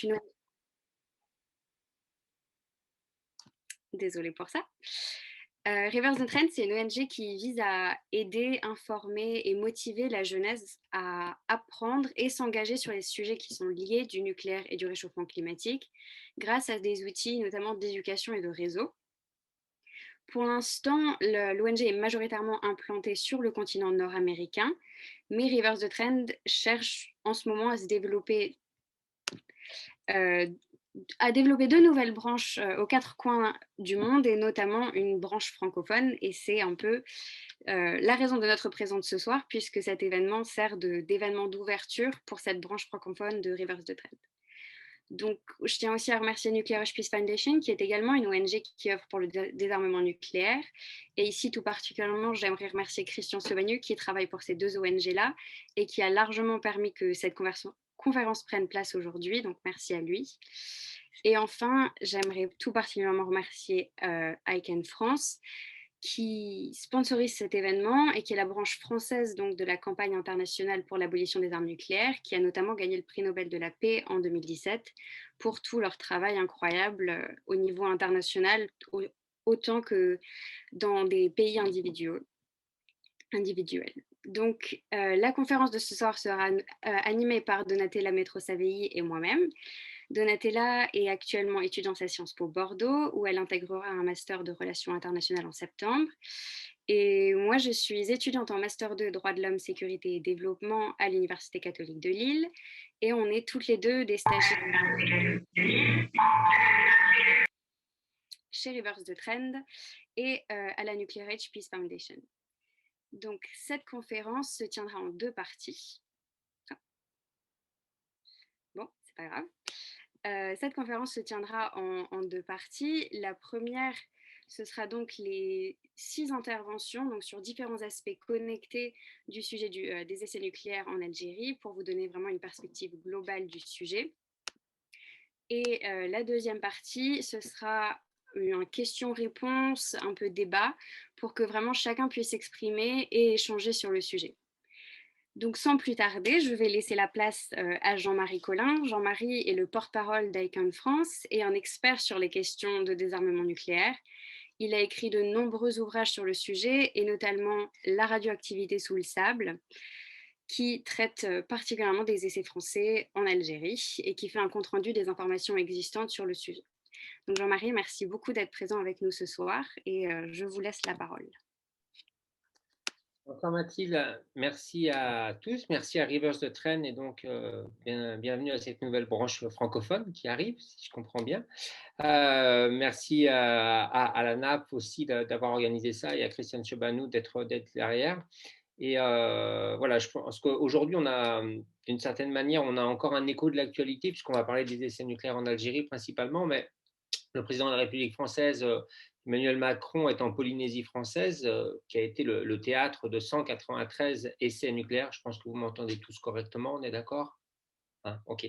est une... Désolée pour ça. Rivers the Trend, c'est une ONG qui vise à aider, informer et motiver la jeunesse à apprendre et s'engager sur les sujets qui sont liés du nucléaire et du réchauffement climatique grâce à des outils notamment d'éducation et de réseau. Pour l'instant, l'ONG est majoritairement implantée sur le continent nord-américain, mais Rivers the Trend cherche en ce moment à développer de nouvelles branches aux quatre coins du monde et notamment une branche francophone. Et c'est un peu la raison de notre présence ce soir, puisque cet événement sert d'événement d'ouverture pour cette branche francophone de Rivers the Trend. Donc, je tiens aussi à remercier Nuclear Ash Peace Foundation, qui est également une ONG qui œuvre pour le désarmement nucléaire. Et ici, tout particulièrement, j'aimerais remercier Christian Sauvagneux, qui travaille pour ces deux ONG-là et qui a largement permis que cette conférence prenne place aujourd'hui. Donc, merci à lui. Et enfin, j'aimerais tout particulièrement remercier ICANN France, qui sponsorise cet événement et qui est la branche française donc, de la campagne internationale pour l'abolition des armes nucléaires, qui a notamment gagné le prix Nobel de la paix en 2017 pour tout leur travail incroyable au niveau international, autant que dans des pays individuels. Donc, la conférence de ce soir sera animée par Donatella Metro-Savelli et moi-même. Donatella est actuellement étudiante à Sciences Po Bordeaux, où elle intégrera un master de relations internationales en septembre. Et moi, je suis étudiante en master 2 droit de l'homme, sécurité et développement à l'Université catholique de Lille. Et on est toutes les deux des stagiaires chez Rivers the Trend et à la Nuclear Age Peace Foundation. Donc, cette conférence se tiendra en deux parties. Bon, c'est pas grave. Cette conférence se tiendra en deux parties. La première, ce sera donc les 6 interventions donc sur différents aspects connectés du sujet des essais nucléaires en Algérie pour vous donner vraiment une perspective globale du sujet. Et la deuxième partie, ce sera un question-réponse, un peu débat, pour que vraiment chacun puisse s'exprimer et échanger sur le sujet. Donc, sans plus tarder, je vais laisser la place à Jean-Marie Collin. Jean-Marie est le porte-parole d'ICANN France et un expert sur les questions de désarmement nucléaire. Il a écrit de nombreux ouvrages sur le sujet, et notamment La radioactivité sous le sable, qui traite particulièrement des essais français en Algérie et qui fait un compte-rendu des informations existantes sur le sujet. Donc, Jean-Marie, merci beaucoup d'être présent avec nous ce soir et je vous laisse la parole. Bonsoir Mathilde, merci à tous, merci à Rivers the Trend et donc bienvenue à cette nouvelle branche francophone qui arrive, si je comprends bien. Merci à la NAP aussi d'avoir organisé ça et à Christian Chobanou d'être derrière. Et voilà, je pense qu'aujourd'hui, on a, d'une certaine manière, on a encore un écho de l'actualité puisqu'on va parler des essais nucléaires en Algérie principalement, mais le président de la République française, Emmanuel Macron, est en Polynésie française, qui a été le théâtre de 193 essais nucléaires. Je pense que vous m'entendez tous correctement, on est d'accord? Hein, ok.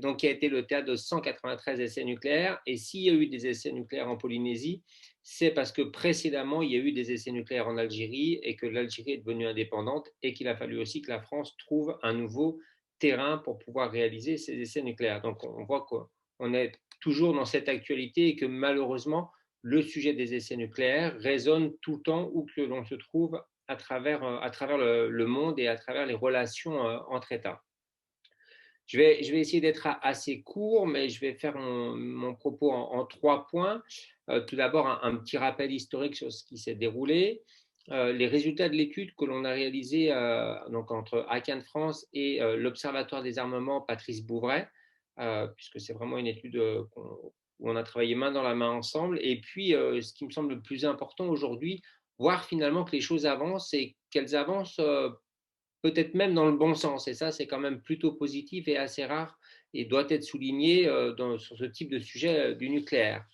Donc, qui a été le théâtre de 193 essais nucléaires. Et s'il y a eu des essais nucléaires en Polynésie, c'est parce que précédemment, il y a eu des essais nucléaires en Algérie et que l'Algérie est devenue indépendante et qu'il a fallu aussi que la France trouve un nouveau terrain pour pouvoir réaliser ces essais nucléaires. Donc, on voit qu'on est toujours dans cette actualité et que malheureusement, le sujet des essais nucléaires résonne tout le temps où que l'on se trouve à travers le monde et à travers les relations entre États. Je vais essayer d'être assez court, mais je vais faire mon propos en 3 points. Tout d'abord, un petit rappel historique sur ce qui s'est déroulé. Les résultats de l'étude que l'on a réalisée donc entre ICANN France et l'Observatoire des armements Patrice Bouvray, puisque c'est vraiment une étude où on a travaillé main dans la main ensemble. Et puis, ce qui me semble le plus important aujourd'hui, voir finalement que les choses avancent et qu'elles avancent peut-être même dans le bon sens. Et ça, c'est quand même plutôt positif et assez rare et doit être souligné sur ce type de sujet du nucléaire.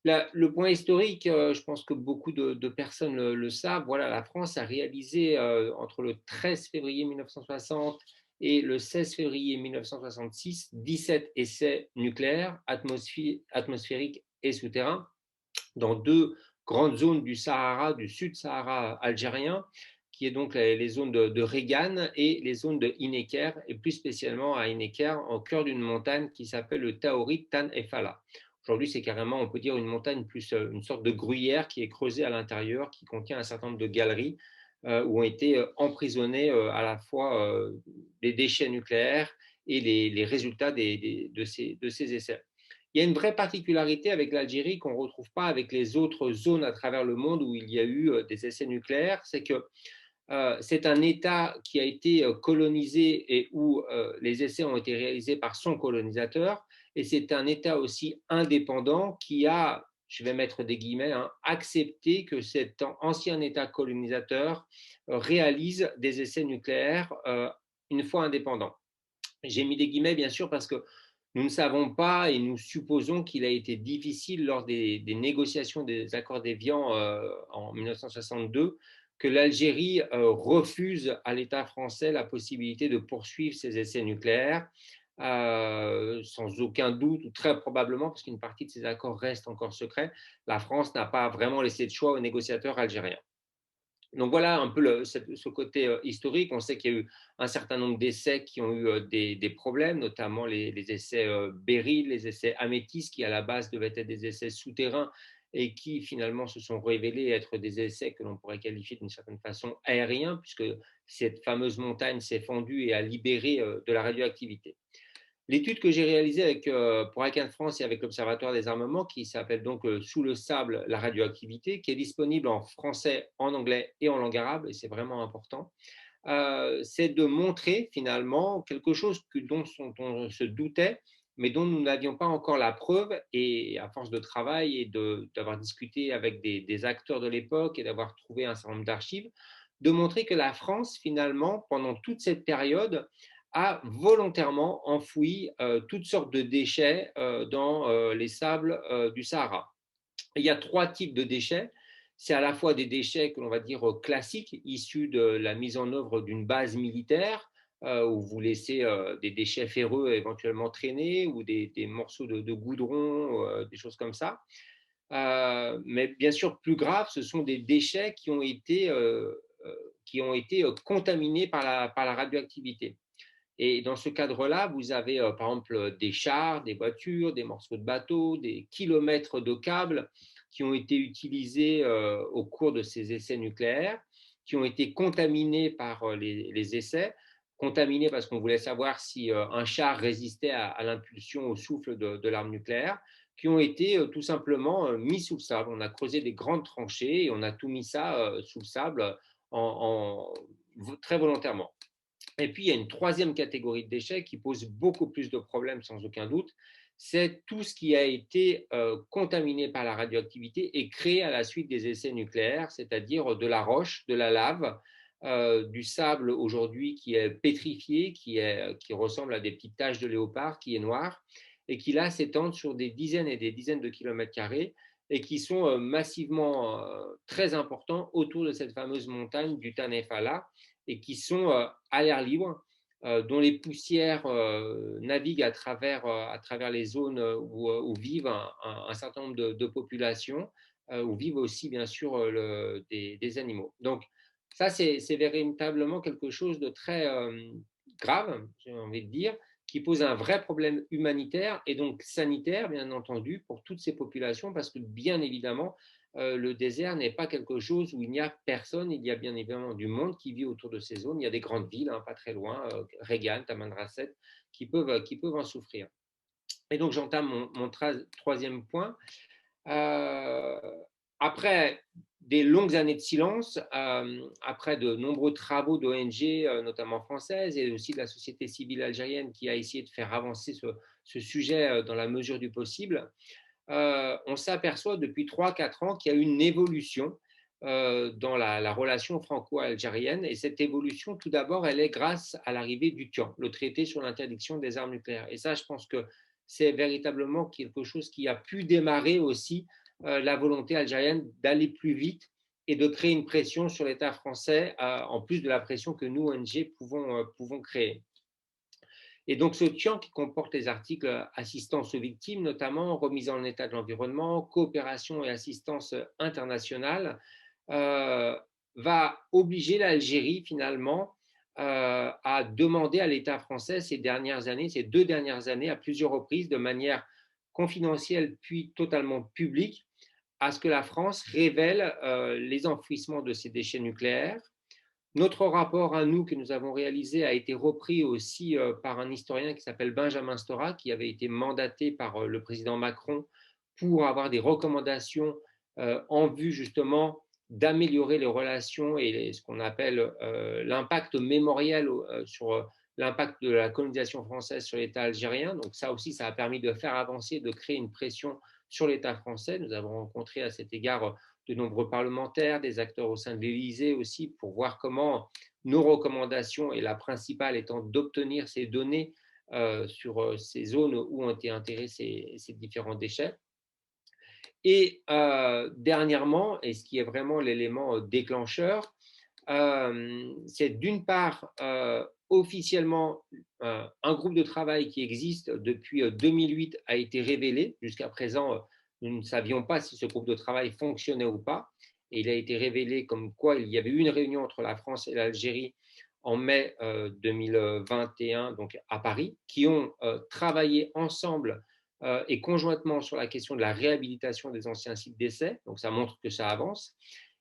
Le point historique, je pense que beaucoup de personnes le savent. Voilà, la France a réalisé entre le 13 février 1960 et le 16 février 1966 17 essais nucléaires atmosphériques et souterrains dans 2 grandes zones du Sahara, du Sud-Sahara algérien, qui est donc les zones de Regan et les zones de Hineker, et plus spécialement à Hineker, au cœur d'une montagne qui s'appelle le Taorit Tan Efala. Aujourd'hui, c'est carrément, on peut dire, une montagne plus une sorte de gruyère qui est creusée à l'intérieur, qui contient un certain nombre de galeries où ont été emprisonnés à la fois les déchets nucléaires et les résultats de ces essais. Il y a une vraie particularité avec l'Algérie qu'on ne retrouve pas avec les autres zones à travers le monde où il y a eu des essais nucléaires, c'est que c'est un État qui a été colonisé et où les essais ont été réalisés par son colonisateur, et c'est un État aussi indépendant qui a, je vais mettre des guillemets, hein, accepté que cet ancien État colonisateur réalise des essais nucléaires une fois indépendant. J'ai mis des guillemets, bien sûr, parce que nous ne savons pas et nous supposons qu'il a été difficile lors des négociations des accords d'Évian en 1962 que l'Algérie refuse à l'État français la possibilité de poursuivre ses essais nucléaires, sans aucun doute, ou très probablement, parce qu'une partie de ces accords reste encore secret, la France n'a pas vraiment laissé de choix aux négociateurs algériens. Donc voilà un peu ce côté historique. On sait qu'il y a eu un certain nombre d'essais qui ont eu des problèmes, notamment les essais Beryl, les essais Améthys, qui à la base devaient être des essais souterrains et qui finalement se sont révélés être des essais que l'on pourrait qualifier d'une certaine façon aériens, puisque cette fameuse montagne s'est fendue et a libéré de la radioactivité. L'étude que j'ai réalisée pour ICANN France et avec l'Observatoire des armements, qui s'appelle donc Sous le sable, la radioactivité, qui est disponible en français, en anglais et en langue arabe, et c'est vraiment important, c'est de montrer finalement quelque chose dont on se doutait, mais dont nous n'avions pas encore la preuve, et à force de travail et d'avoir discuté avec des acteurs de l'époque et d'avoir trouvé un certain nombre d'archives, de montrer que la France, finalement, pendant toute cette période, a volontairement enfoui toutes sortes de déchets dans les sables du Sahara. Il y a trois types de déchets. C'est à la fois des déchets que l'on va dire classiques, issus de la mise en œuvre d'une base militaire, où vous laissez des déchets ferreux éventuellement traîner, ou des morceaux de goudron, des choses comme ça. Mais bien sûr, plus grave, ce sont des déchets qui ont été contaminés par la radioactivité. Et dans ce cadre-là, vous avez par exemple des chars, des voitures, des morceaux de bateaux, des kilomètres de câbles qui ont été utilisés au cours de ces essais nucléaires, qui ont été contaminés par les essais, contaminés parce qu'on voulait savoir si un char résistait à l'impulsion, au souffle de l'arme nucléaire, qui ont été tout simplement mis sous le sable. On a creusé des grandes tranchées et on a tout mis ça sous le sable très volontairement. Et puis, il y a une troisième catégorie de déchets qui pose beaucoup plus de problèmes, sans aucun doute. C'est tout ce qui a été contaminé par la radioactivité et créé à la suite des essais nucléaires, c'est-à-dire de la roche, de la lave, du sable aujourd'hui qui est pétrifié, qui ressemble à des petites taches de léopard, qui est noir, et qui là s'étendent sur des dizaines et des dizaines de kilomètres carrés et qui sont massivement très importants autour de cette fameuse montagne du Tanefala, et qui sont à l'air libre, dont les poussières naviguent à travers les zones où vivent un certain nombre de populations, où vivent aussi bien sûr des animaux. Donc ça, c'est véritablement quelque chose de très grave, j'ai envie de dire, qui pose un vrai problème humanitaire et donc sanitaire, bien entendu, pour toutes ces populations, parce que bien évidemment, le désert n'est pas quelque chose où il n'y a personne, il y a bien évidemment du monde qui vit autour de ces zones. Il y a des grandes villes, hein, pas très loin, Regan, Tamanrasset, qui peuvent en souffrir. Et donc j'entame mon troisième point. Euh, Après des longues années de silence, après de nombreux travaux d'ONG, notamment françaises, et aussi de la société civile algérienne qui a essayé de faire avancer ce sujet dans la mesure du possible, on s'aperçoit depuis 3-4 ans qu'il y a eu une évolution dans la relation franco-algérienne. Et cette évolution, tout d'abord, elle est grâce à l'arrivée du TIAN, le traité sur l'interdiction des armes nucléaires. Et ça, je pense que c'est véritablement quelque chose qui a pu démarrer aussi la volonté algérienne d'aller plus vite et de créer une pression sur l'État français, en plus de la pression que nous, ONG, pouvons créer. Et donc ce TIAN qui comporte les articles assistance aux victimes, notamment remise en état de l'environnement, coopération et assistance internationale, va obliger l'Algérie finalement à demander à l'État français ces 2 dernières années, à plusieurs reprises, de manière confidentielle puis totalement publique, à ce que la France révèle les enfouissements de ces déchets nucléaires. Notre rapport à nous que nous avons réalisé a été repris aussi par un historien qui s'appelle Benjamin Stora, qui avait été mandaté par le président Macron pour avoir des recommandations en vue justement d'améliorer les relations et ce qu'on appelle l'impact mémoriel sur l'impact de la colonisation française sur l'État algérien. Donc ça aussi, ça a permis de faire avancer, de créer une pression sur l'État français. Nous avons rencontré à cet égard de nombreux parlementaires, des acteurs au sein de l'Élysée aussi, pour voir comment nos recommandations, et la principale étant d'obtenir ces données sur ces zones où ont été enterrés ces différents déchets. Et dernièrement, et ce qui est vraiment l'élément déclencheur, c'est d'une part officiellement un groupe de travail qui existe depuis 2008 a été révélé. Jusqu'à présent, nous ne savions pas si ce groupe de travail fonctionnait ou pas. Et il a été révélé comme quoi il y avait eu une réunion entre la France et l'Algérie en mai 2021, donc à Paris, qui ont travaillé ensemble et conjointement sur la question de la réhabilitation des anciens sites d'essai. Donc ça montre que ça avance.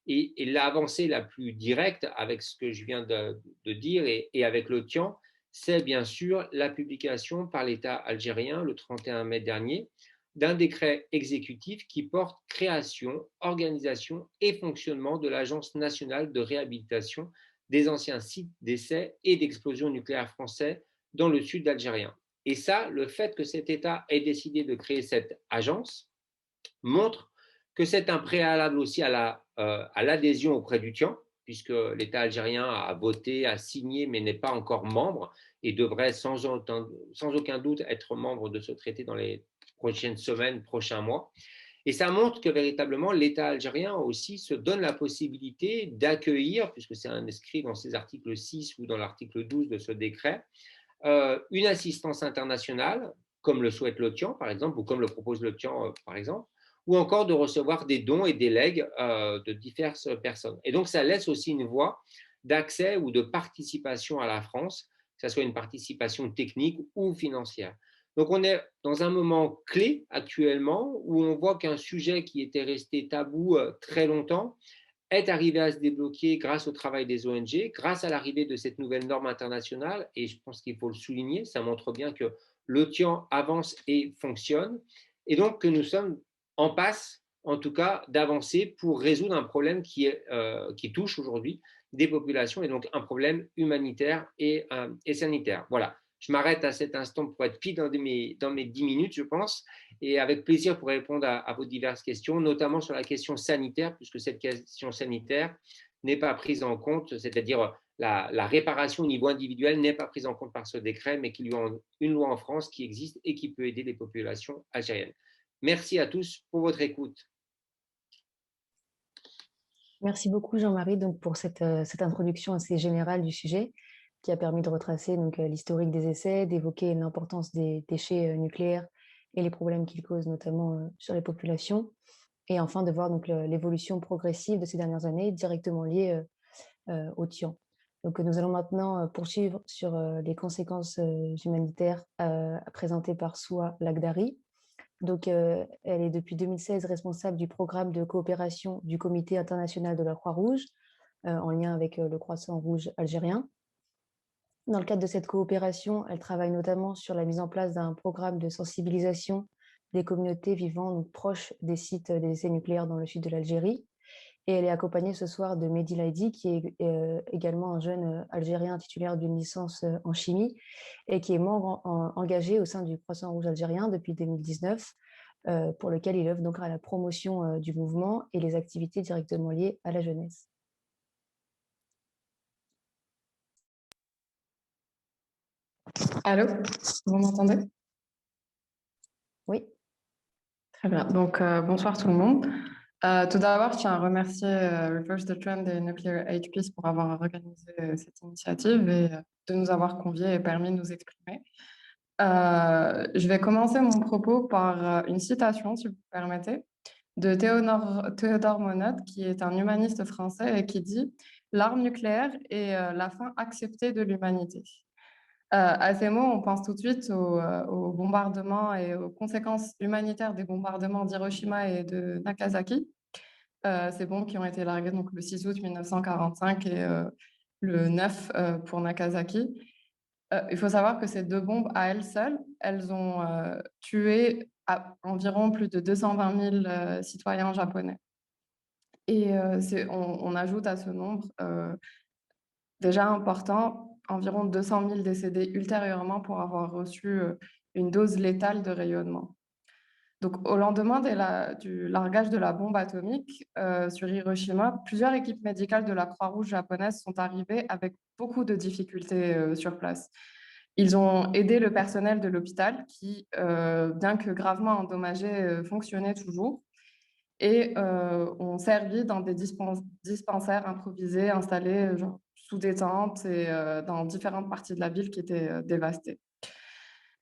Et l'avancée la plus directe avec ce que je viens de dire et avec le TIAN, c'est bien sûr la publication par l'État algérien le 31 mai dernier d'un décret exécutif qui porte création, organisation et fonctionnement de l'Agence nationale de réhabilitation des anciens sites d'essai et d'explosion nucléaire français dans le sud algérien. Et ça, le fait que cet État ait décidé de créer cette agence montre que c'est un préalable aussi à l'adhésion auprès du TIAN, puisque l'État algérien a voté, a signé, mais n'est pas encore membre et devrait sans aucun doute être membre de ce traité dans les prochaines semaines, prochains mois. Et ça montre que véritablement l'État algérien aussi se donne la possibilité d'accueillir, puisque c'est inscrit dans ses articles 6 ou dans l'article 12 de ce décret, une assistance internationale, comme le souhaite le TIAN par exemple, ou comme le propose le TIAN par exemple, ou encore de recevoir des dons et des legs de diverses personnes. Et donc ça laisse aussi une voie d'accès ou de participation à la France, que ce soit une participation technique ou financière. Donc on est dans un moment clé actuellement où on voit qu'un sujet qui était resté tabou très longtemps est arrivé à se débloquer grâce au travail des ONG, grâce à l'arrivée de cette nouvelle norme internationale, et je pense qu'il faut le souligner, ça montre bien que le TIAN avance et fonctionne, et donc que nous sommes en passe, en tout cas, d'avancer pour résoudre un problème qui touche aujourd'hui des populations, et donc un problème humanitaire et sanitaire. Voilà, je m'arrête à cet instant pour être pile dans mes 10 minutes, je pense, et avec plaisir pour répondre à vos diverses questions, notamment sur la question sanitaire, puisque cette question sanitaire n'est pas prise en compte, c'est-à-dire la réparation au niveau individuel n'est pas prise en compte par ce décret, mais qu'il y a une loi en France qui existe et qui peut aider les populations algériennes. Merci à tous pour votre écoute. Merci beaucoup Jean-Marie donc, pour cette introduction assez générale du sujet qui a permis de retracer l'historique des essais, d'évoquer l'importance des déchets nucléaires et les problèmes qu'ils causent notamment sur les populations, et enfin de voir l'évolution progressive de ces dernières années directement liée au TIAN. Donc nous allons maintenant poursuivre sur les conséquences humanitaires présentées par Soua Lagdari. Donc, elle est depuis 2016 responsable du programme de coopération du Comité international de la Croix-Rouge, en lien avec le Croissant Rouge algérien. Dans le cadre de cette coopération, elle travaille notamment sur la mise en place d'un programme de sensibilisation des communautés vivant donc, proches des sites des essais nucléaires dans le sud de l'Algérie. Et elle est accompagnée ce soir de Mehdi Laïdi, qui est également un jeune Algérien titulaire d'une licence en chimie et qui est membre engagé au sein du Croissant Rouge algérien depuis 2019, pour lequel il œuvre donc à la promotion du mouvement et les activités directement liées à la jeunesse. Allô, vous m'entendez? Oui. Très bien. Donc, bonsoir tout le monde. Tout d'abord, je tiens à remercier Reverse the Trend et Nuclear Age Peace pour avoir organisé cette initiative et de nous avoir conviés et permis de nous exprimer. Je vais commencer mon propos par une citation, si vous permettez, de Théodore Monod, qui est un humaniste français et qui dit « L'arme nucléaire est la fin acceptée de l'humanité ». À ces mots, on pense tout de suite aux bombardements et aux conséquences humanitaires des bombardements d'Hiroshima et de Nagasaki. Ces bombes qui ont été larguées donc, le 6 août 1945 et le 9 pour Nagasaki. Il faut savoir que ces deux bombes, à elles seules, elles ont tué environ plus de 220 000 citoyens japonais. Et on ajoute à ce nombre déjà important, environ 200 000 décédés ultérieurement pour avoir reçu une dose létale de rayonnement. Donc, au lendemain du largage de la bombe atomique sur Hiroshima, plusieurs équipes médicales de la Croix-Rouge japonaise sont arrivées avec beaucoup de difficultés sur place. Ils ont aidé le personnel de l'hôpital qui, bien que gravement endommagé, fonctionnait toujours et ont servi dans des dispensaires improvisés installés genre, sous des tentes et dans différentes parties de la ville qui étaient dévastées.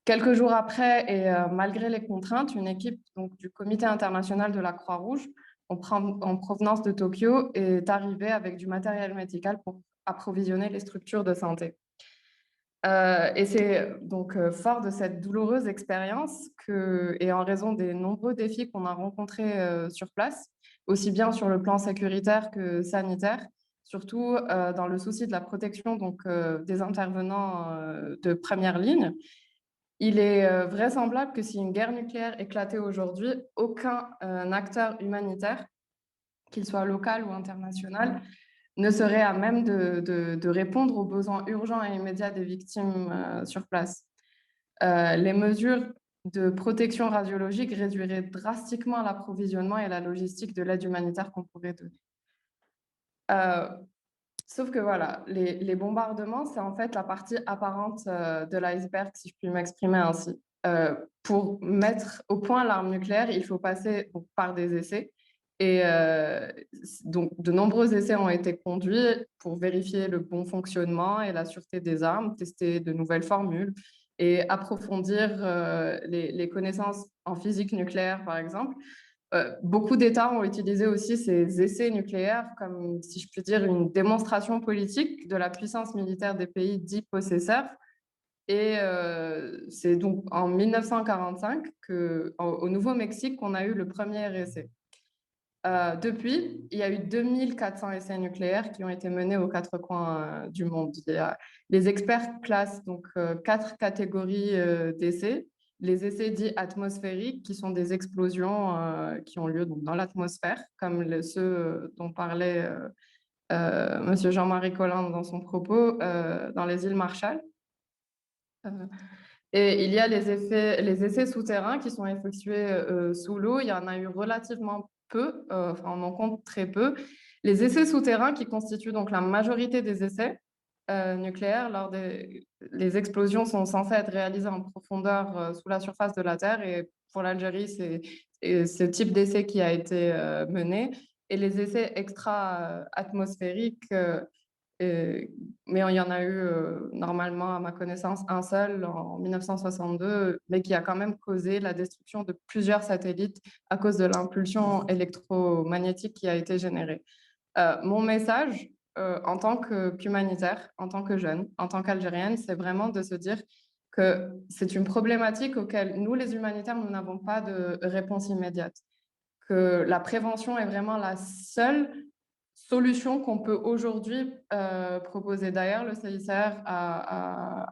Quelques jours après, et malgré les contraintes, une équipe donc, du Comité international de la Croix-Rouge, en provenance de Tokyo, est arrivée avec du matériel médical pour approvisionner les structures de santé. Et c'est donc fort de cette douloureuse expérience et en raison des nombreux défis qu'on a rencontrés sur place, aussi bien sur le plan sécuritaire que sanitaire, surtout dans le souci de la protection donc, des intervenants de première ligne. Il est vraisemblable que si une guerre nucléaire éclatait aujourd'hui, aucun acteur humanitaire, qu'il soit local ou international, ne serait à même de répondre aux besoins urgents et immédiats des victimes sur place. Les mesures de protection radiologique réduiraient drastiquement l'approvisionnement et la logistique de l'aide humanitaire qu'on pourrait donner. Sauf que voilà, les bombardements, c'est en fait la partie apparente de l'iceberg, si je puis m'exprimer ainsi. Pour mettre au point l'arme nucléaire, il faut passer par des essais. Et donc, de nombreux essais ont été conduits pour vérifier le bon fonctionnement et la sûreté des armes, tester de nouvelles formules et approfondir les connaissances en physique nucléaire, par exemple. Beaucoup d'États ont utilisé aussi ces essais nucléaires comme, si je puis dire, une démonstration politique de la puissance militaire des pays dits possesseurs. Et c'est donc en 1945 au Nouveau-Mexique qu'on a eu le premier essai. Depuis, il y a eu 2400 essais nucléaires qui ont été menés aux quatre coins du monde. Les experts classent donc 4 catégories d'essais. Les essais dits atmosphériques, qui sont des explosions qui ont lieu donc, dans l'atmosphère, comme ceux dont parlait M. Jean-Marie Collin dans son propos, dans les îles Marshall. Et il y a les essais souterrains qui sont effectués sous l'eau. Il y en a eu relativement peu, enfin on en compte très peu. Les essais souterrains qui constituent donc la majorité des essais nucléaires, les explosions sont censées être réalisées en profondeur sous la surface de la Terre. Et pour l'Algérie, c'est ce type d'essai qui a été mené. Et les essais extra-atmosphériques, mais il y en a eu normalement, à ma connaissance, un seul en 1962, mais qui a quand même causé la destruction de plusieurs satellites à cause de l'impulsion électromagnétique qui a été générée. Mon message, en tant qu'humanitaire, en tant que jeune, en tant qu'Algérienne, c'est vraiment de se dire que c'est une problématique auquel nous, les humanitaires, nous n'avons pas de réponse immédiate. Que la prévention est vraiment la seule solution qu'on peut aujourd'hui proposer. D'ailleurs, le CICR a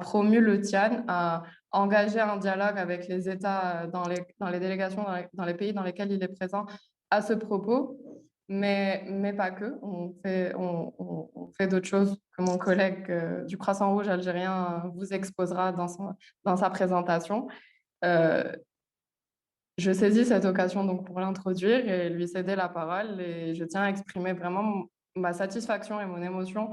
promu le TIAN, a engagé un dialogue avec les États dans les délégations, dans les pays dans lesquels il est présent à ce propos, mais pas que. On fait d'autres choses que mon collègue du Croissant Rouge algérien vous exposera dans sa présentation. Je saisis cette occasion donc pour l'introduire et lui céder la parole, et je tiens à exprimer vraiment ma satisfaction et mon émotion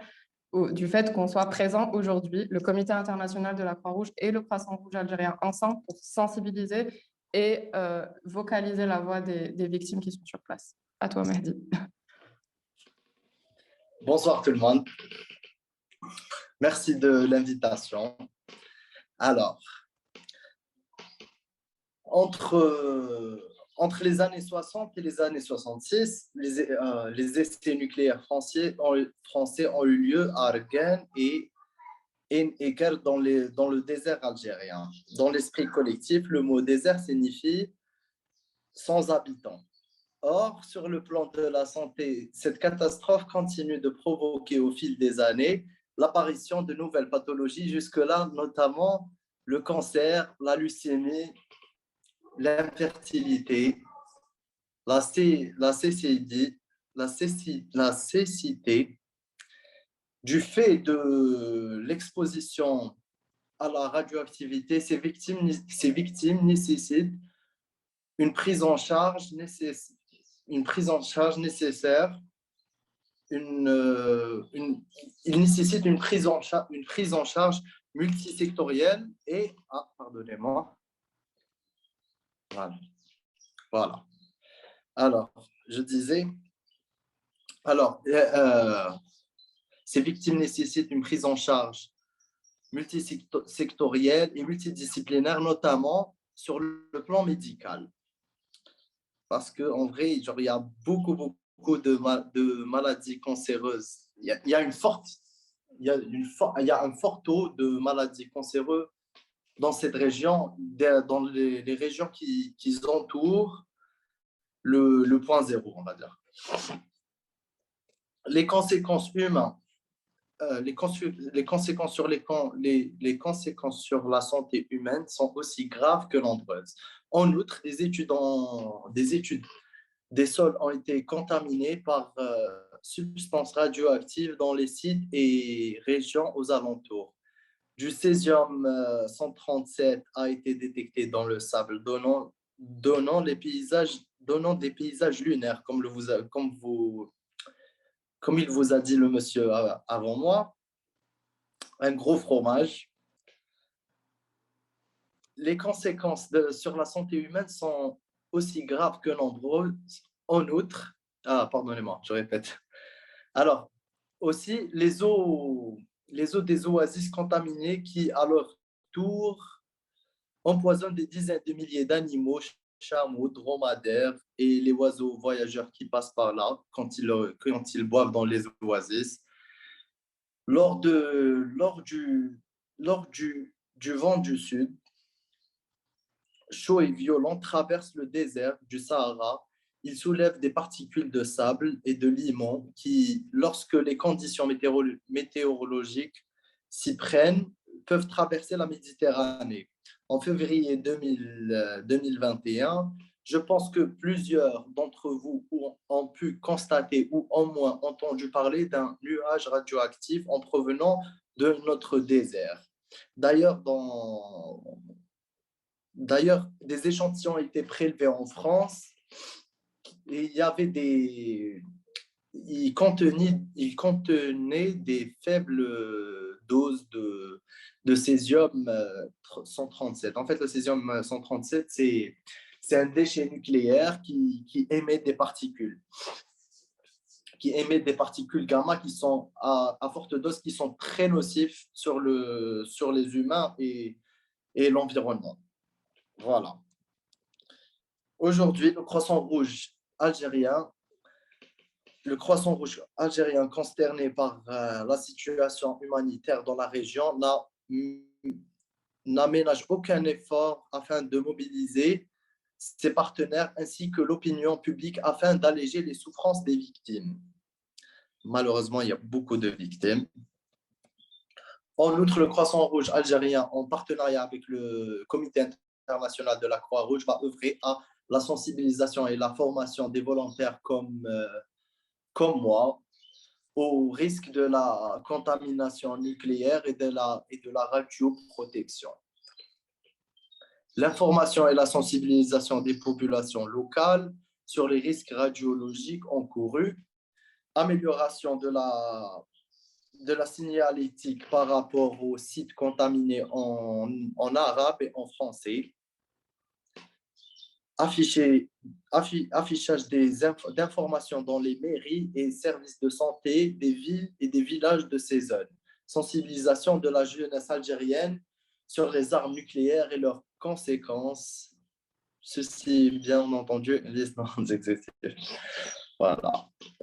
du fait qu'on soit présent aujourd'hui, le Comité international de la Croix-Rouge et le Croissant Rouge algérien ensemble pour sensibiliser et vocaliser la voix des victimes qui sont sur place. À toi, Mehdi. Bonsoir tout le monde. Merci de l'invitation. Alors, entre Entre les années 60 et les années 66, les essais nucléaires français ont eu lieu à Arguen et Eker dans le désert algérien. Dans l'esprit collectif, le mot désert signifie sans habitants. Or, sur le plan de la santé, cette catastrophe continue de provoquer au fil des années l'apparition de nouvelles pathologies, jusque-là notamment le cancer, la leucémie, l'infertilité, la cécité. Du fait de l'exposition à la radioactivité, ces victimes nécessitent une prise en charge nécessaire, il nécessite une prise en charge multisectorielle et, pardonnez-moi, voilà. Alors, je disais, ces victimes nécessitent une prise en charge multisectorielle et multidisciplinaire, notamment sur le plan médical. Parce qu'en vrai, il y a beaucoup de maladies cancéreuses. Il y a un fort taux de maladies cancéreuses dans cette région, dans les régions qui entourent le point zéro, on va dire. Les conséquences humaines, les conséquences sur la santé humaine sont aussi graves que nombreuses. En outre, des sols ont été contaminés par substances radioactives dans les sites et régions aux alentours. Du césium 137 a été détecté dans le sable, donnant des paysages lunaires, comme il vous a dit le monsieur avant moi, un gros fromage. Les conséquences sur la santé humaine sont aussi graves que nombreuses. En outre, pardonnez-moi, je répète. Alors, aussi, les eaux des oasis contaminées qui, à leur tour, empoisonnent des dizaines de milliers d'animaux, chameaux, dromadaires et les oiseaux voyageurs qui passent par là quand ils boivent dans les oasis. Lors du vent du sud, chaud et violent, traverse le désert du Sahara. Il soulève des particules de sable et de limon qui, lorsque les conditions météorologiques s'y prennent, peuvent traverser la Méditerranée. En février 2021, je pense que plusieurs d'entre vous ont pu constater ou au moins entendu parler d'un nuage radioactif en provenant de notre désert. D'ailleurs, des échantillons ont été prélevés en France et ils contenaient des faibles doses de césium 137. En fait, le césium 137, c'est un déchet nucléaire qui émet des particules. Gamma qui sont à forte dose, qui sont très nocifs sur les humains et l'environnement. Voilà. Aujourd'hui, le Croissant Rouge algérien, consterné par la situation humanitaire dans la région, n'aménage aucun effort afin de mobiliser ses partenaires ainsi que l'opinion publique afin d'alléger les souffrances des victimes. Malheureusement, il y a beaucoup de victimes. En outre, le Croissant Rouge algérien, en partenariat avec le Comité international de la Croix-Rouge, va œuvrer à la sensibilisation et la formation des volontaires comme moi au risque de la contamination nucléaire et de la radioprotection. L'information et la sensibilisation des populations locales sur les risques radiologiques encourus, amélioration de la signalétique par rapport aux sites contaminés en arabe et en français, affichage d'informations dans les mairies et services de santé des villes et des villages de ces zones, sensibilisation de la jeunesse algérienne sur les armes nucléaires et leurs conséquences, ceci bien entendu liste non exhaustive. Voilà.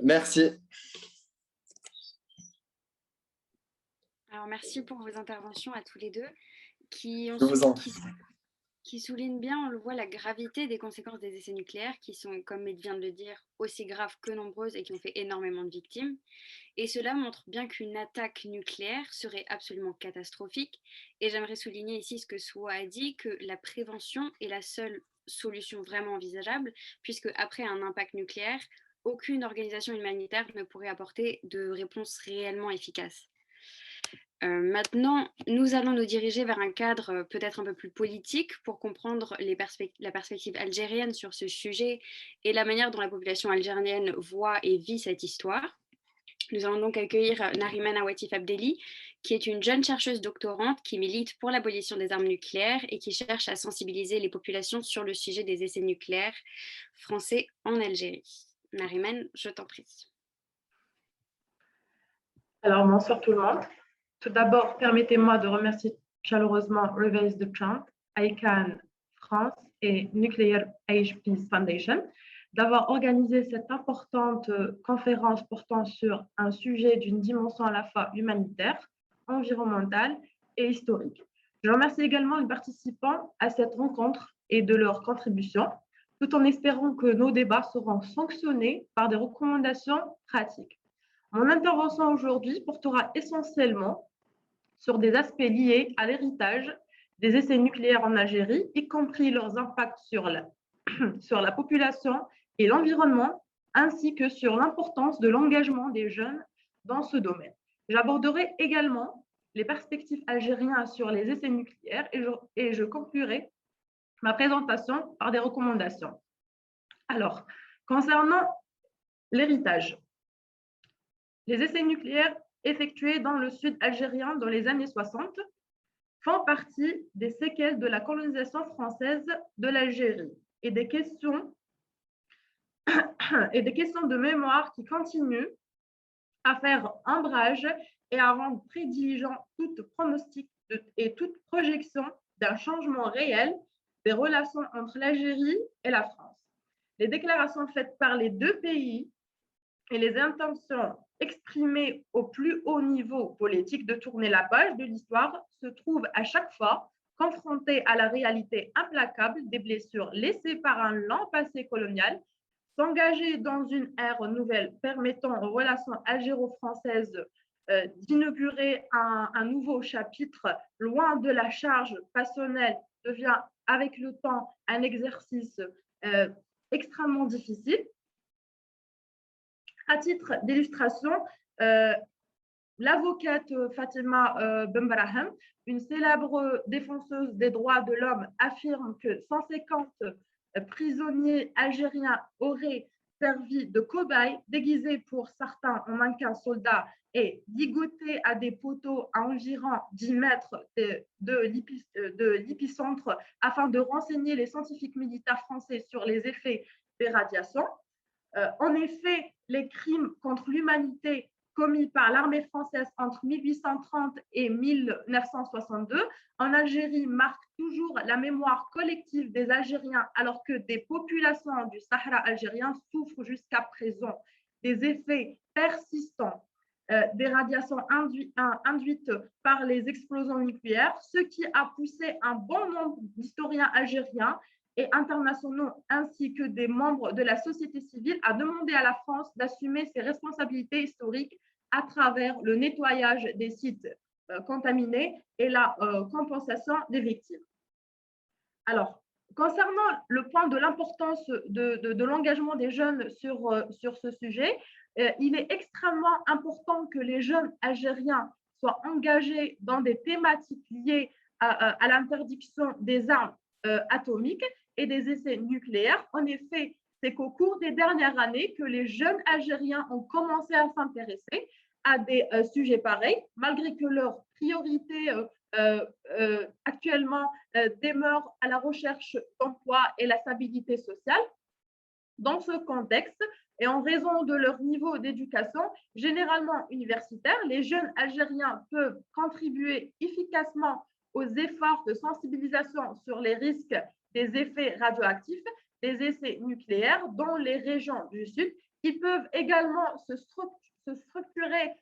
Merci. Alors, merci pour vos interventions à tous les deux qui Je vous en prie. souligne bien, on le voit, la gravité des conséquences des essais nucléaires qui sont, comme Ed vient de le dire, aussi graves que nombreuses et qui ont fait énormément de victimes. Et cela montre bien qu'une attaque nucléaire serait absolument catastrophique. Et j'aimerais souligner ici ce que Soa a dit, que la prévention est la seule solution vraiment envisageable, puisque après un impact nucléaire, aucune organisation humanitaire ne pourrait apporter de réponse réellement efficace. Maintenant, nous allons nous diriger vers un cadre peut-être un peu plus politique pour comprendre la perspective algérienne sur ce sujet et la manière dont la population algérienne voit et vit cette histoire. Nous allons donc accueillir Nariman Awatif Abdelli, qui est une jeune chercheuse doctorante qui milite pour l'abolition des armes nucléaires et qui cherche à sensibiliser les populations sur le sujet des essais nucléaires français en Algérie. Nariman, je t'en prie. Alors, bonsoir tout le monde. Tout d'abord, permettez-moi de remercier chaleureusement Reverse the Trend, ICANN France et Nuclear Age Peace Foundation d'avoir organisé cette importante conférence portant sur un sujet d'une dimension à la fois humanitaire, environnementale et historique. Je remercie également les participants à cette rencontre et de leur contribution, tout en espérant que nos débats seront sanctionnés par des recommandations pratiques. Mon intervention aujourd'hui portera essentiellement sur des aspects liés à l'héritage des essais nucléaires en Algérie, y compris leurs impacts sur la population et l'environnement, ainsi que sur l'importance de l'engagement des jeunes dans ce domaine. J'aborderai également les perspectives algériennes sur les essais nucléaires et je conclurai ma présentation par des recommandations. Alors, concernant l'héritage, les essais nucléaires effectués dans le sud algérien dans les années 60 font partie des séquelles de la colonisation française de l'Algérie et des questions de mémoire qui continuent à faire ombrage et à rendre très diligent toute pronostic et toute projection d'un changement réel des relations entre l'Algérie et la France. Les déclarations faites par les deux pays et les intentions exprimées au plus haut niveau politique de tourner la page de l'histoire se trouvent à chaque fois confrontées à la réalité implacable des blessures laissées par un lent passé colonial, s'engager dans une ère nouvelle permettant aux relations algéro-françaises d'inaugurer un nouveau chapitre loin de la charge passionnelle devient avec le temps un exercice extrêmement difficile. À titre d'illustration, l'avocate Fatima Benbrahim, une célèbre défenseuse des droits de l'homme, affirme que 150 prisonniers algériens auraient servi de cobayes, déguisés pour certains en mannequins soldats et ligotés à des poteaux à environ 10 mètres de l'épicentre afin de renseigner les scientifiques militaires français sur les effets des radiations. En effet, les crimes contre l'humanité commis par l'armée française entre 1830 et 1962 en Algérie marquent toujours la mémoire collective des Algériens, alors que des populations du Sahara algérien souffrent jusqu'à présent des effets persistants des radiations induites par les explosions nucléaires, ce qui a poussé un bon nombre d'historiens algériens et internationaux, ainsi que des membres de la société civile, à demander à la France d'assumer ses responsabilités historiques à travers le nettoyage des sites contaminés et la compensation des victimes. Alors, concernant le point de l'importance de l'engagement des jeunes sur ce sujet, il est extrêmement important que les jeunes algériens soient engagés dans des thématiques liées à l'interdiction des armes atomiques et des essais nucléaires. En effet, c'est qu'au cours des dernières années que les jeunes Algériens ont commencé à s'intéresser à des sujets pareils, malgré que leur priorité actuellement demeure à la recherche d'emploi et la stabilité sociale. Dans ce contexte, et en raison de leur niveau d'éducation généralement universitaire, les jeunes Algériens peuvent contribuer efficacement aux efforts de sensibilisation sur les risques des effets radioactifs des essais nucléaires dans les régions du Sud. Ils peuvent également se structurer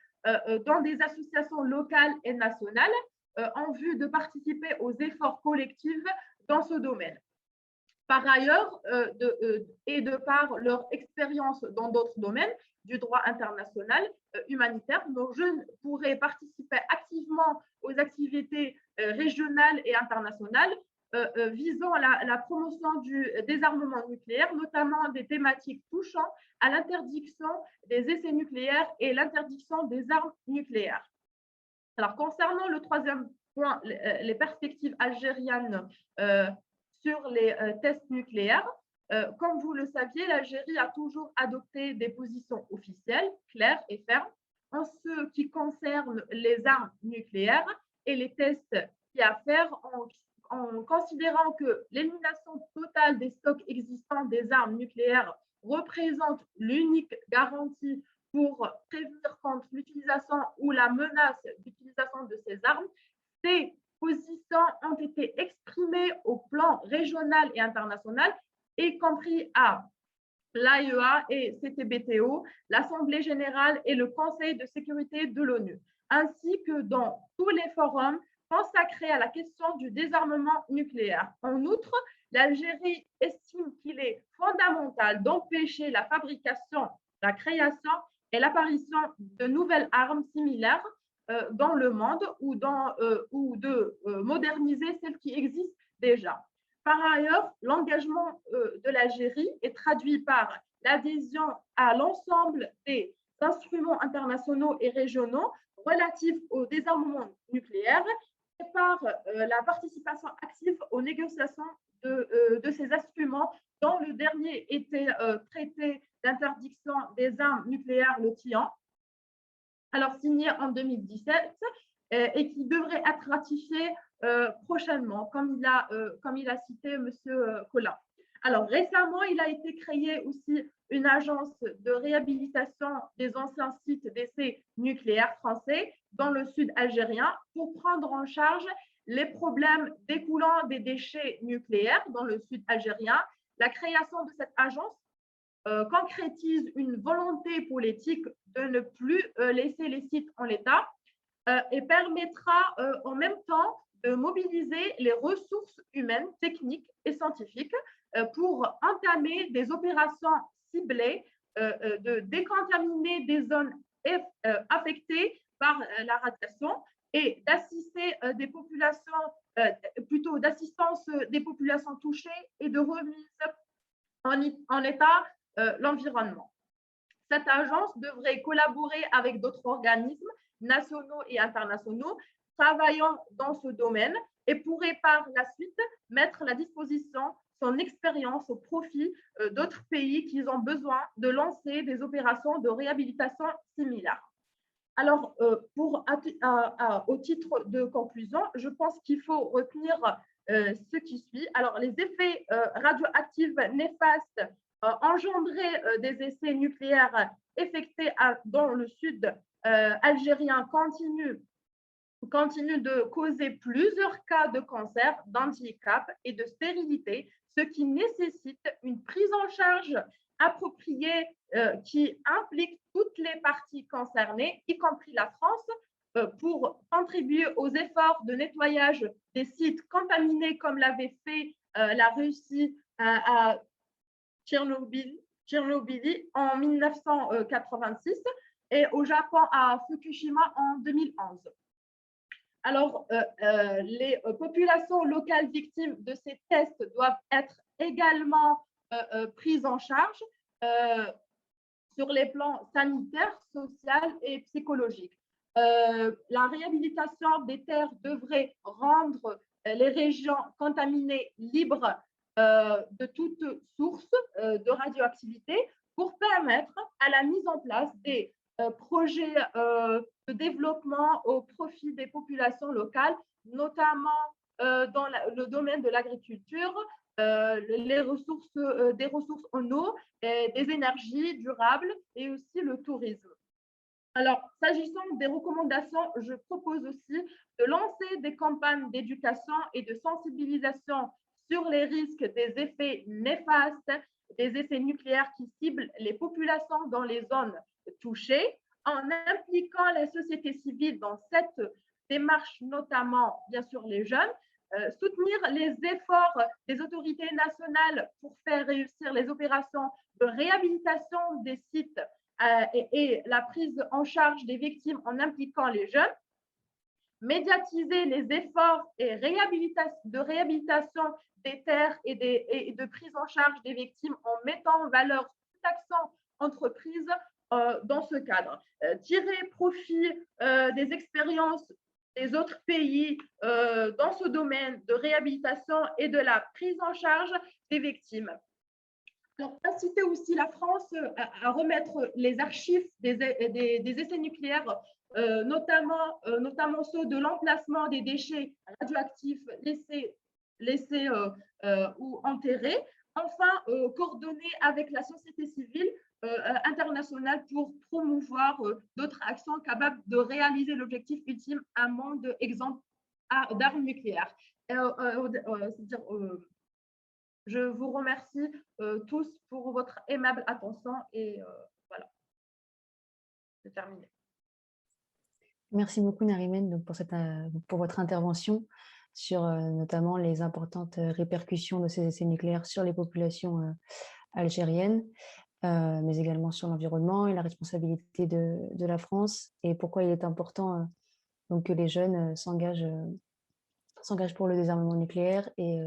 dans des associations locales et nationales en vue de participer aux efforts collectifs dans ce domaine. Par ailleurs, et de par leur expérience dans d'autres domaines du droit international humanitaire, nos jeunes pourraient participer activement aux activités régionales et internationales visant la promotion du désarmement nucléaire, notamment des thématiques touchant à l'interdiction des essais nucléaires et l'interdiction des armes nucléaires. Alors, concernant le troisième point, les perspectives algériennes sur les tests nucléaires, comme vous le saviez, l'Algérie a toujours adopté des positions officielles, claires et fermes en ce qui concerne les armes nucléaires et les tests qu'il y a à faire en considérant que l'élimination totale des stocks existants des armes nucléaires représente l'unique garantie pour prévenir contre l'utilisation ou la menace d'utilisation de ces armes. Ces positions ont été exprimées au plan régional et international, y compris à l'AEA et CTBTO, l'Assemblée générale et le Conseil de sécurité de l'ONU, ainsi que dans tous les forums consacrés à la question du désarmement nucléaire. En outre, l'Algérie estime qu'il est fondamental d'empêcher la fabrication, la création et l'apparition de nouvelles armes similaires dans le monde ou de moderniser celles qui existent déjà. Par ailleurs, l'engagement de l'Algérie est traduit par l'adhésion à l'ensemble des instruments internationaux et régionaux relatifs au désarmement nucléaire et par la participation active aux négociations de ces instruments dont le dernier était traité d'interdiction des armes nucléaires, le TIAN, alors signé en 2017 et qui devrait être ratifié prochainement, comme il a cité M. Collin. Alors récemment, il a été créé aussi une agence de réhabilitation des anciens sites d'essais nucléaires français dans le sud algérien pour prendre en charge les problèmes découlant des déchets nucléaires dans le sud algérien. La création de cette agence concrétise une volonté politique de ne plus laisser les sites en l'état et permettra en même temps de mobiliser les ressources humaines, techniques et scientifiques pour entamer des opérations ciblées de décontaminer des zones affectées par la radiation et d'assister des populations, plutôt d'assistance des populations touchées et de remise en état l'environnement. Cette agence devrait collaborer avec d'autres organismes nationaux et internationaux travaillant dans ce domaine et pourrait par la suite mettre à la disposition son expérience au profit d'autres pays qui ont besoin de lancer des opérations de réhabilitation similaires. Alors, au titre de conclusion, je pense qu'il faut retenir ce qui suit. Alors, les effets radioactifs néfastes engendrés des essais nucléaires effectués dans le sud algérien continuent de causer plusieurs cas de cancer, d'handicap et de stérilité, ce qui nécessite une prise en charge appropriée qui implique toutes les parties concernées, y compris la France, pour contribuer aux efforts de nettoyage des sites contaminés comme l'avait fait la Russie à Tchernobyl en 1986 et au Japon à Fukushima en 2011. Alors, les populations locales victimes de ces tests doivent être également prises en charge sur les plans sanitaires, social et psychologiques. La réhabilitation des terres devrait rendre les régions contaminées libres de toute source de radioactivité pour permettre à la mise en place des projets de développement au profit des populations locales, notamment dans le domaine de l'agriculture, des ressources en eau, des énergies durables et aussi le tourisme. Alors, s'agissant des recommandations, je propose aussi de lancer des campagnes d'éducation et de sensibilisation sur les risques des effets néfastes des essais nucléaires qui ciblent les populations dans les zones touchées, en impliquant la société civile dans cette démarche, notamment, bien sûr, les jeunes, soutenir les efforts des autorités nationales pour faire réussir les opérations de réhabilitation des sites et la prise en charge des victimes en impliquant les jeunes, médiatiser les efforts de réhabilitation des terres et de prise en charge des victimes en mettant en valeur tout accent entreprise dans ce cadre. Tirer profit des expériences des autres pays dans ce domaine de réhabilitation et de la prise en charge des victimes. Alors, inciter aussi la France à remettre les archives des essais nucléaires, notamment ceux de l'emplacement des déchets radioactifs laissés ou enterrés. Enfin, coordonner avec la société civile internationale pour promouvoir d'autres actions capables de réaliser l'objectif ultime, un monde exempt d'armes nucléaires. Je vous remercie tous pour votre aimable attention et voilà, c'est terminé. Merci beaucoup Narimen donc pour votre intervention sur notamment les importantes répercussions de ces essais nucléaires sur les populations algériennes, mais également sur l'environnement et la responsabilité de la France et pourquoi il est important donc que les jeunes s'engagent pour le désarmement nucléaire et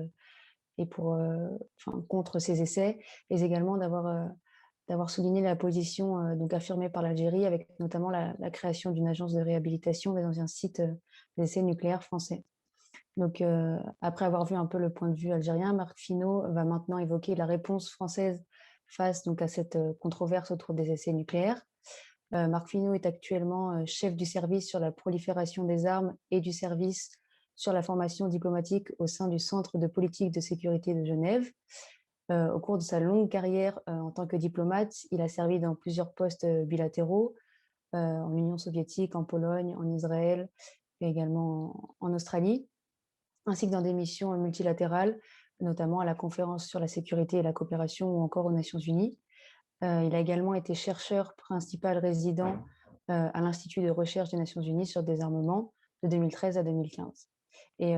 contre ces essais, et également d'avoir souligné la position donc affirmée par l'Algérie avec notamment la création d'une agence de réhabilitation des anciens sites d'essais nucléaires français. Donc, après avoir vu un peu le point de vue algérien, Marc Finot va maintenant évoquer la réponse française face donc, à cette controverse autour des essais nucléaires. Marc Finot est actuellement chef du service sur la prolifération des armes et du service sur la formation diplomatique au sein du Centre de politique de sécurité de Genève. Au cours de sa longue carrière en tant que diplomate, il a servi dans plusieurs postes bilatéraux en Union soviétique, en Pologne, en Israël et également en Australie, ainsi que dans des missions multilatérales, notamment à la Conférence sur la sécurité et la coopération ou encore aux Nations Unies. Il a également été chercheur principal résident à l'Institut de recherche des Nations Unies sur le désarmement de 2013 à 2015. Et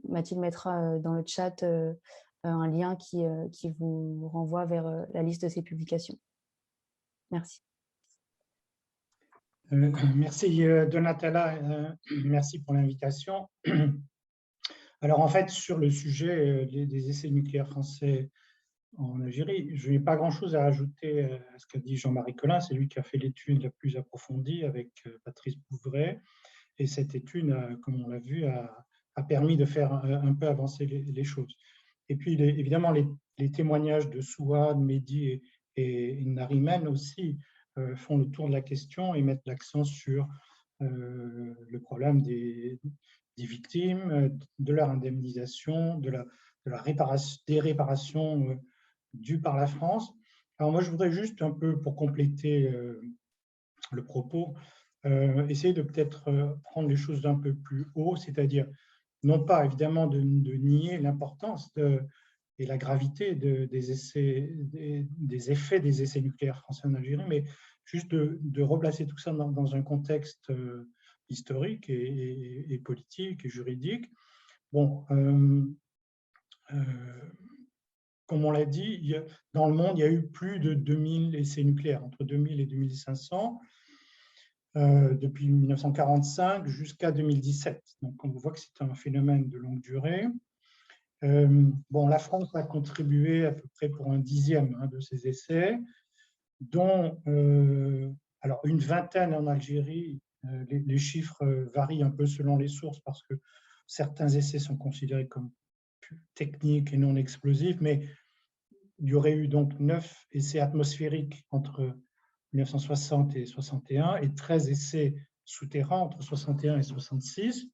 Mathilde mettra dans le chat un lien qui vous renvoie vers la liste de ces publications. Merci. Merci Donatella, merci pour l'invitation. Alors en fait, sur le sujet des essais nucléaires français en Algérie, je n'ai pas grand-chose à ajouter à ce qu'a dit Jean-Marie Collin, c'est lui qui a fait l'étude la plus approfondie avec Patrice Bouvray, et cette étude, comme on l'a vu, a permis de faire un peu avancer les choses. Et puis évidemment, les témoignages de Souad, Mehdi et Narimen aussi font le tour de la question et mettent l'accent sur le problème des victimes, de leur indemnisation, des réparations dues par la France. Alors moi, je voudrais juste un peu, pour compléter le propos, essayer de peut-être prendre les choses d'un peu plus haut, c'est-à-dire non pas évidemment de nier l'importance et la gravité des effets des essais nucléaires français en Algérie, mais juste de replacer tout ça dans un contexte historique et politique et juridique. Bon, comme on l'a dit, dans le monde, il y a eu plus de 2000 essais nucléaires, entre 2000 et 2500, depuis 1945 jusqu'à 2017. Donc, on voit que c'est un phénomène de longue durée. Bon, la France a contribué à peu près pour un dixième de ces essais, dont alors une vingtaine en Algérie. Les chiffres varient un peu selon les sources parce que certains essais sont considérés comme techniques et non explosifs, mais il y aurait eu donc 9 essais atmosphériques entre 1960 et 61 et 13 essais souterrains entre 61 et 66,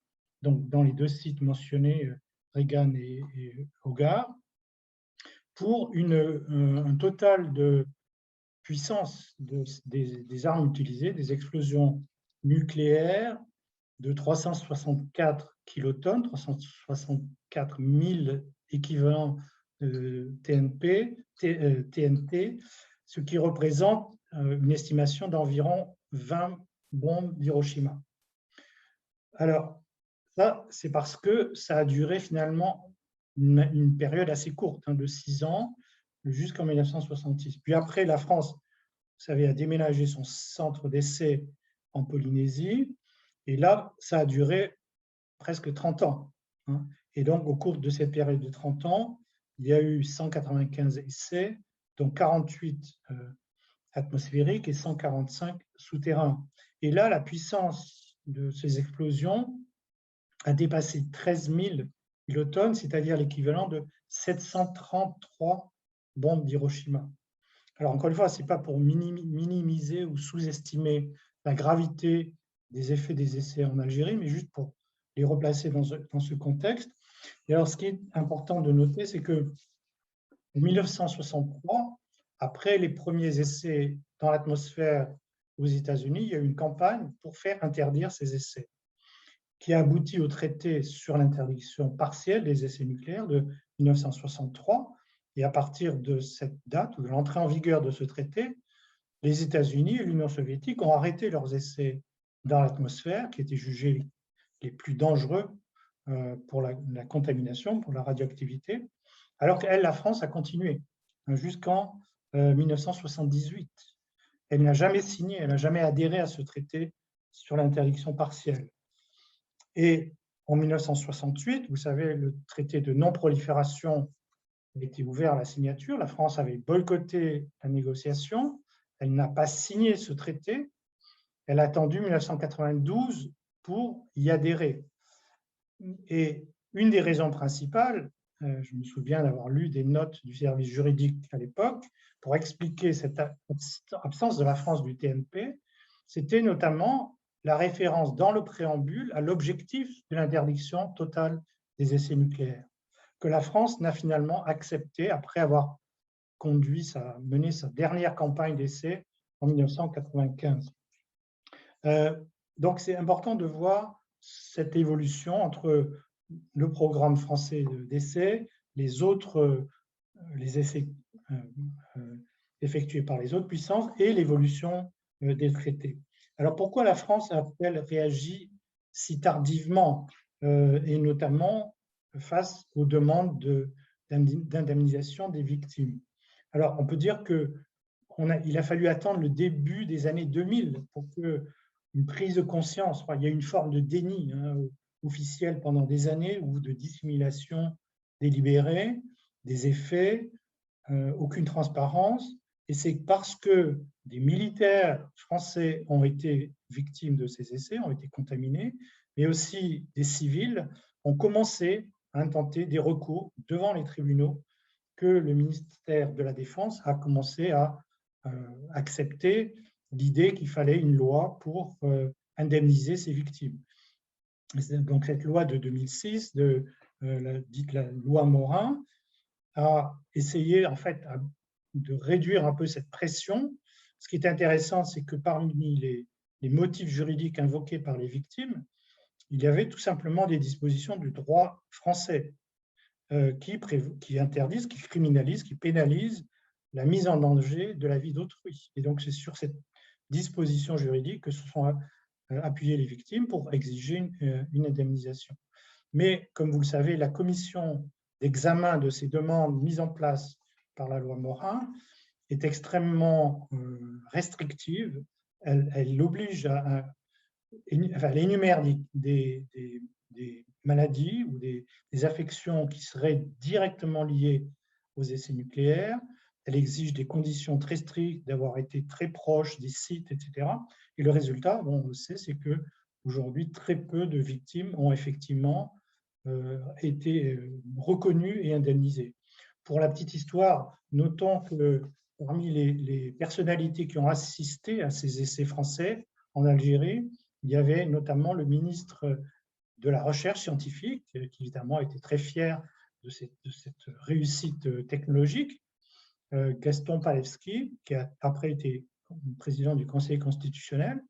donc dans les deux sites mentionnés, Regan et Hogar, pour un total de puissance des armes utilisées, des explosions nucléaires de 364 kilotonnes, 364 000 équivalent de TNT, ce qui représente une estimation d'environ 20 bombes d'Hiroshima. Alors, ça, c'est parce que ça a duré finalement une période assez courte, de 6 ans, jusqu'en 1966. Puis après, la France, vous savez, a déménagé son centre d'essai en Polynésie, et là, ça a duré presque 30 ans. Et donc, au cours de cette période de 30 ans, il y a eu 195 essais, dont 48 atmosphériques et 145 souterrains. Et là, la puissance de ces explosions a dépassé 13 000 kilotonnes, c'est-à-dire l'équivalent de 733 bombes d'Hiroshima. Alors, encore une fois, ce n'est pas pour minimiser ou sous-estimer la gravité des effets des essais en Algérie, mais juste pour les replacer dans ce contexte. Et alors, ce qui est important de noter, c'est que en 1963, après les premiers essais dans l'atmosphère aux États-Unis, il y a eu une campagne pour faire interdire ces essais, qui a abouti au traité sur l'interdiction partielle des essais nucléaires de 1963. Et à partir de cette date, de l'entrée en vigueur de ce traité, les États-Unis et l'Union soviétique ont arrêté leurs essais dans l'atmosphère, qui étaient jugés les plus dangereux pour la contamination, pour la radioactivité, alors qu'elle, la France, a continué jusqu'en 1978. Elle n'a jamais signé, elle n'a jamais adhéré à ce traité sur l'interdiction partielle. Et en 1968, vous savez, le traité de non-prolifération a été ouvert à la signature. La France avait boycotté la négociation. Elle n'a pas signé ce traité. Elle a attendu 1992 pour y adhérer. Et une des raisons principales, je me souviens d'avoir lu des notes du service juridique à l'époque, pour expliquer cette absence de la France du TNP, c'était notamment la référence dans le préambule à l'objectif de l'interdiction totale des essais nucléaires, que la France n'a finalement accepté après avoir mené sa dernière campagne d'essais en 1995. Donc, c'est important de voir cette évolution entre le programme français d'essais, les essais effectués par les autres puissances et l'évolution des traités. Alors, pourquoi la France a-t-elle réagi si tardivement, et notamment face aux demandes d'indemnisation des victimes? Alors, on peut dire qu'il a fallu attendre le début des années 2000 pour qu'une prise de conscience, il y a une forme de déni officiel pendant des années ou de dissimulation délibérée des effets, aucune transparence. Et c'est parce que des militaires français ont été victimes de ces essais, ont été contaminés, mais aussi des civils ont commencé à intenter des recours devant les tribunaux que le ministère de la Défense a commencé à accepter l'idée qu'il fallait une loi pour indemniser ces victimes. Donc cette loi de 2006, dite la loi Morin, a essayé en fait de réduire un peu cette pression. Ce qui est intéressant, c'est que parmi les motifs juridiques invoqués par les victimes, il y avait tout simplement des dispositions du droit français qui interdisent, qui criminalisent, qui pénalisent la mise en danger de la vie d'autrui. Et donc c'est sur cette disposition juridique que se sont appuyées les victimes pour exiger une indemnisation. Mais comme vous le savez, la commission d'examen de ces demandes mises en place par la loi Morin est extrêmement restrictive. Elle oblige elle énumère des maladies ou des affections qui seraient directement liées aux essais nucléaires. Elle exige des conditions très strictes, d'avoir été très proche des sites, etc. Et le résultat, on le sait, c'est qu'aujourd'hui, très peu de victimes ont effectivement été reconnues et indemnisées. Pour la petite histoire, notons que parmi les personnalités qui ont assisté à ces essais français en Algérie, il y avait notamment le ministre de la Recherche scientifique, qui évidemment était très fier de cette réussite technologique, Gaston Palevski, qui a après été président du Conseil constitutionnel,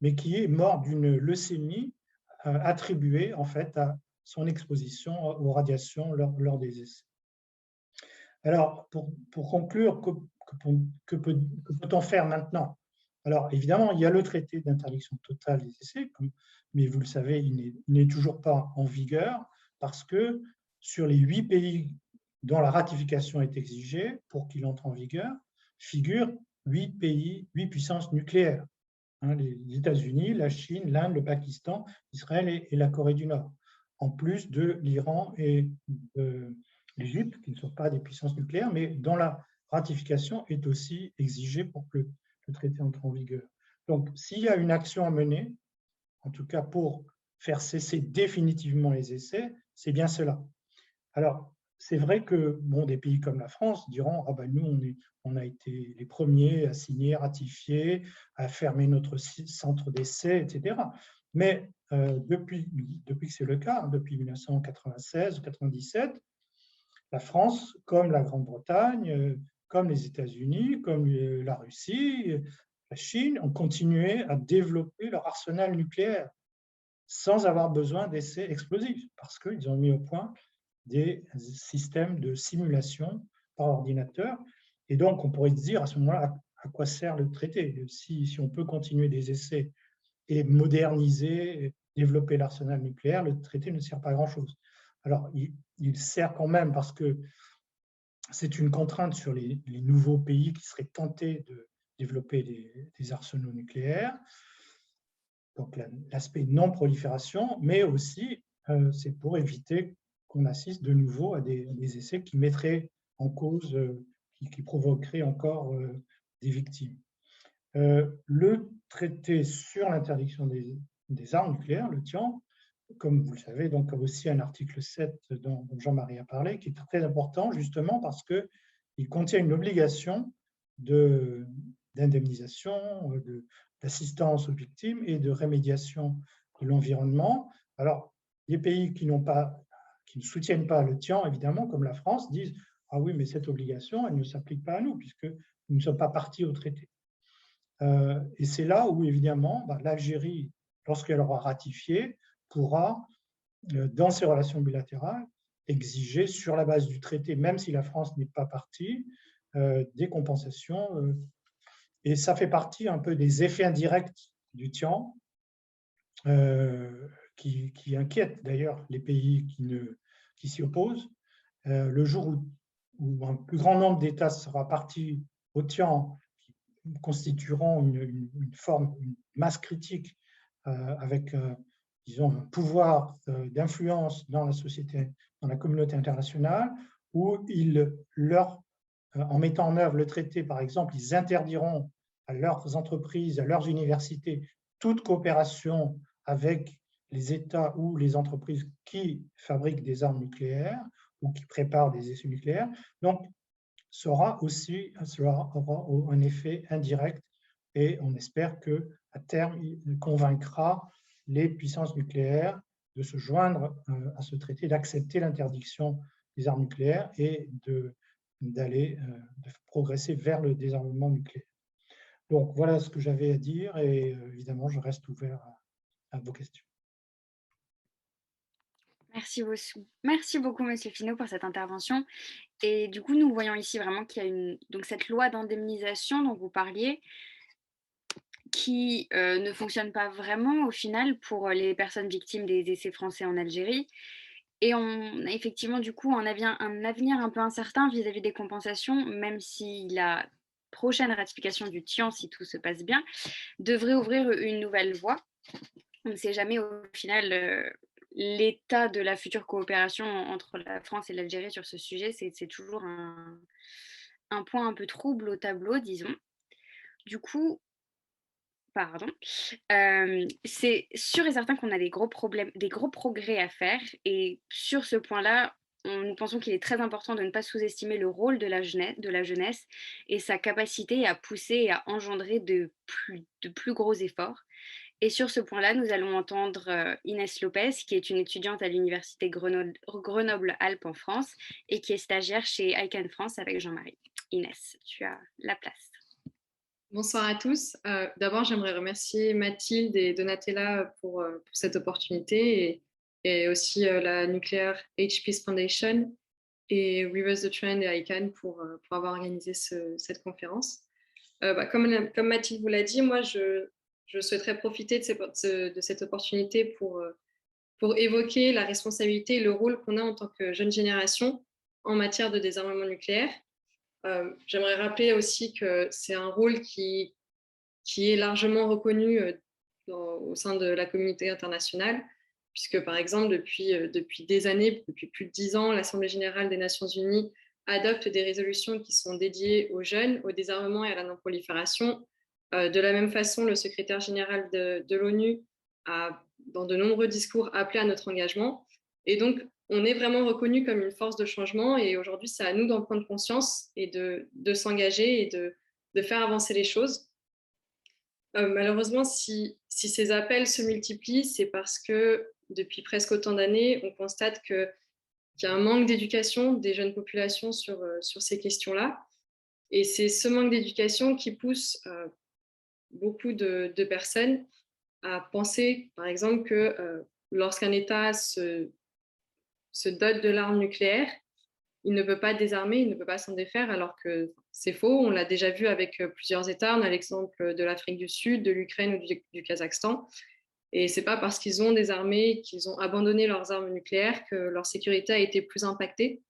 mais qui est mort d'une leucémie attribuée en fait son exposition aux radiations lors des essais. Alors, pour conclure, que peut-on faire maintenant? Alors, évidemment, il y a le traité d'interdiction totale des essais, mais vous le savez, il n'est toujours pas en vigueur parce que sur les 8 pays dont la ratification est exigée pour qu'il entre en vigueur, figurent 8 pays, 8 puissances nucléaires. Les États-Unis, la Chine, l'Inde, le Pakistan, Israël et la Corée du Nord, en plus de l'Iran et de l'Égypte, qui ne sont pas des puissances nucléaires, mais dont la ratification est aussi exigée pour que le traité entre en vigueur. Donc, s'il y a une action à mener, en tout cas pour faire cesser définitivement les essais, c'est bien cela. Alors, c'est vrai que des pays comme la France diront « Ah ben nous, on a été les premiers à signer, ratifier, à fermer notre centre d'essai, etc. » Mais depuis que c'est le cas, depuis 1996 ou 1997, la France, comme la Grande-Bretagne, comme les États-Unis, comme la Russie, la Chine, ont continué à développer leur arsenal nucléaire sans avoir besoin d'essais explosifs, parce qu'ils ont mis au point des systèmes de simulation par ordinateur. Et donc, on pourrait se dire à ce moment-là, à quoi sert le traité? Si on peut continuer des essais et moderniser, développer l'arsenal nucléaire, le traité ne sert pas à grand-chose. Alors, il sert quand même parce que c'est une contrainte sur les nouveaux pays qui seraient tentés de développer des arsenaux nucléaires. Donc, l'aspect non-prolifération, mais aussi, c'est pour éviter qu'on assiste de nouveau à des essais qui mettraient en cause, qui provoqueraient encore des victimes. Le traité sur l'interdiction des armes nucléaires, le TIAN, comme vous le savez, donc aussi un article 7 dont Jean-Marie a parlé, qui est très important justement parce qu'il contient une obligation d'indemnisation, d'assistance aux victimes et de rémédiation de l'environnement. Alors, les pays qui ne soutiennent pas le TIAN, évidemment, comme la France, disent « Ah oui, mais cette obligation, elle ne s'applique pas à nous, puisque nous ne sommes pas partis au traité. » Et c'est là où, évidemment, l'Algérie, lorsqu'elle aura ratifié, pourra, dans ses relations bilatérales, exiger, sur la base du traité, même si la France n'est pas partie, des compensations. Et ça fait partie un peu des effets indirects du TIAN, qui inquiètent d'ailleurs les pays qui s'y opposent. Le jour où un plus grand nombre d'États sera parti au TIAN, constitueront une masse critique avec, disons, un pouvoir d'influence dans la société, dans la communauté internationale, où en mettant en œuvre le traité, par exemple, ils interdiront à leurs entreprises, à leurs universités, toute coopération avec les États ou les entreprises qui fabriquent des armes nucléaires ou qui préparent des essais nucléaires. Donc, cela aura un effet indirect et on espère qu'à terme, il convaincra les puissances nucléaires de se joindre à ce traité, d'accepter l'interdiction des armes nucléaires et de progresser vers le désarmement nucléaire. Donc voilà ce que j'avais à dire et évidemment, je reste ouvert à vos questions. Merci beaucoup, Monsieur Finot, pour cette intervention. Et du coup, nous voyons ici vraiment qu'il y a donc cette loi d'indemnisation dont vous parliez, qui ne fonctionne pas vraiment au final pour les personnes victimes des essais français en Algérie. Et on a effectivement du coup un avenir un peu incertain vis-à-vis des compensations, même si la prochaine ratification du TIAN, si tout se passe bien, devrait ouvrir une nouvelle voie. On ne sait jamais au final l'état de la future coopération entre la France et l'Algérie sur ce sujet. C'est toujours un point un peu trouble au tableau, disons. Du coup, c'est sûr et certain qu'on a des gros progrès à faire. Et sur ce point-là, nous pensons qu'il est très important de ne pas sous-estimer le rôle de la jeunesse et sa capacité à pousser et à engendrer de plus gros efforts. Et sur ce point-là, nous allons entendre Inès Lopez, qui est une étudiante à l'université Grenoble-Alpes en France et qui est stagiaire chez ICANN France avec Jean-Marie. Inès, tu as la place. Bonsoir à tous. D'abord, j'aimerais remercier Mathilde et Donatella pour cette opportunité et aussi la Nuclear Age Peace Foundation et Reverse the Trend et ICANN pour avoir organisé cette conférence. Comme Mathilde vous l'a dit, moi, je souhaiterais profiter de cette opportunité pour évoquer la responsabilité et le rôle qu'on a en tant que jeune génération en matière de désarmement nucléaire. J'aimerais rappeler aussi que c'est un rôle qui est largement reconnu au sein de la communauté internationale, puisque par exemple, depuis des années, depuis plus de 10 ans, l'Assemblée générale des Nations unies adopte des résolutions qui sont dédiées aux jeunes, au désarmement et à la non-prolifération. De la même façon, le secrétaire général de l'ONU a, dans de nombreux discours, appelé à notre engagement. Et donc, on est vraiment reconnu comme une force de changement. Et aujourd'hui, c'est à nous d'en prendre conscience et de s'engager et de faire avancer les choses. Malheureusement, si ces appels se multiplient, c'est parce que depuis presque autant d'années, on constate qu'il y a un manque d'éducation des jeunes populations sur ces questions-là. Et c'est ce manque d'éducation qui pousse beaucoup de personnes à penser, par exemple, que lorsqu'un État se dote de l'arme nucléaire, il ne peut pas désarmer, il ne peut pas s'en défaire, alors que c'est faux. On l'a déjà vu avec plusieurs États. On a l'exemple de l'Afrique du Sud, de l'Ukraine ou du Kazakhstan. Et ce n'est pas parce qu'ils ont désarmé, qu'ils ont abandonné leurs armes nucléaires que leur sécurité a été plus impactée.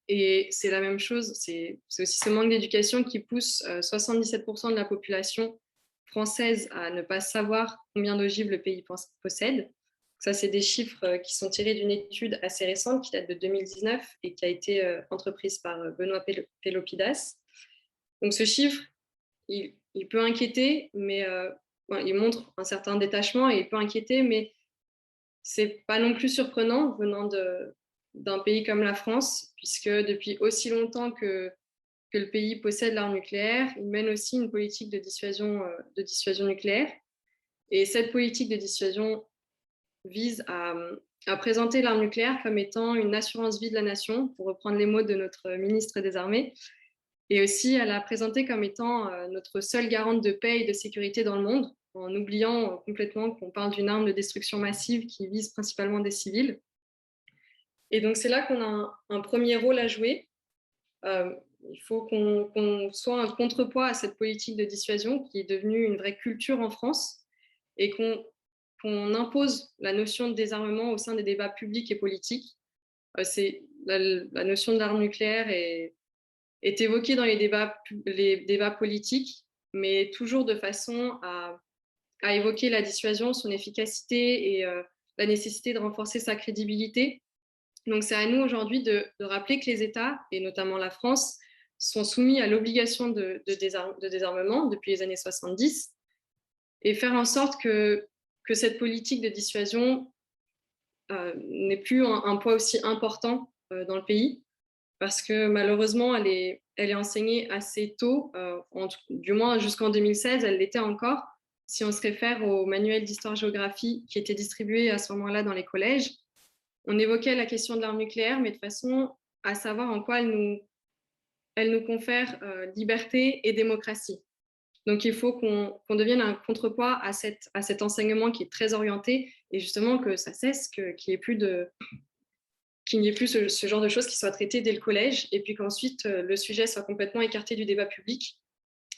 Et c'est la même chose, c'est aussi ce manque d'éducation qui pousse 77% de la population française à ne pas savoir combien d'ogives le pays possède. Ça, c'est des chiffres qui sont tirés d'une étude assez récente qui date de 2019 et qui a été entreprise par Benoît Pelopidas. Donc ce chiffre, il peut inquiéter, mais il montre un certain détachement et il peut inquiéter, mais c'est pas non plus surprenant venant d'un pays comme la France, puisque depuis aussi longtemps que le pays possède l'arme nucléaire, il mène aussi une politique de dissuasion nucléaire. Et cette politique de dissuasion vise à présenter l'arme nucléaire comme étant une assurance vie de la nation, pour reprendre les mots de notre ministre des Armées, et aussi à la présenter comme étant notre seule garante de paix et de sécurité dans le monde, en oubliant complètement qu'on parle d'une arme de destruction massive qui vise principalement des civils. Et donc c'est là qu'on a un premier rôle à jouer. Il faut qu'on soit un contrepoids à cette politique de dissuasion qui est devenue une vraie culture en France et qu'on impose la notion de désarmement au sein des débats publics et politiques. La notion de l'arme nucléaire est évoquée dans les débats politiques, mais toujours de façon à évoquer la dissuasion, son efficacité et la nécessité de renforcer sa crédibilité. Donc c'est à nous aujourd'hui de rappeler que les États, et notamment la France, sont soumis à l'obligation de désarmement depuis les années 70 et faire en sorte que cette politique de dissuasion n'ait plus un poids aussi important dans le pays, parce que malheureusement, elle est enseignée assez tôt, du moins jusqu'en 2016, elle l'était encore, si on se réfère au manuel d'histoire-géographie qui était distribué à ce moment-là dans les collèges. On évoquait la question de l'arme nucléaire, mais de façon à savoir en quoi elle nous confère liberté et démocratie. Donc, il faut qu'on devienne un contrepoids à cet enseignement qui est très orienté et justement que ça cesse, qu'il n'y ait plus ce genre de choses qui soient traitées dès le collège et puis qu'ensuite le sujet soit complètement écarté du débat public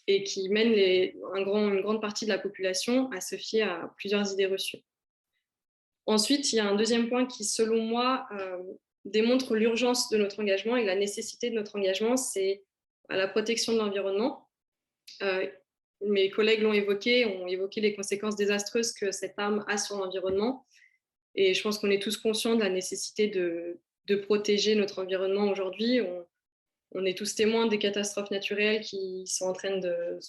et qui mène une grande partie de la population à se fier à plusieurs idées reçues. Ensuite, il y a un deuxième point qui, selon moi, démontre l'urgence de notre engagement et la nécessité de notre engagement, c'est la protection de l'environnement. Mes collègues ont évoqué les conséquences désastreuses que cette arme a sur l'environnement. Et je pense qu'on est tous conscients de la nécessité de protéger notre environnement aujourd'hui. On est tous témoins des catastrophes naturelles qui sont en train de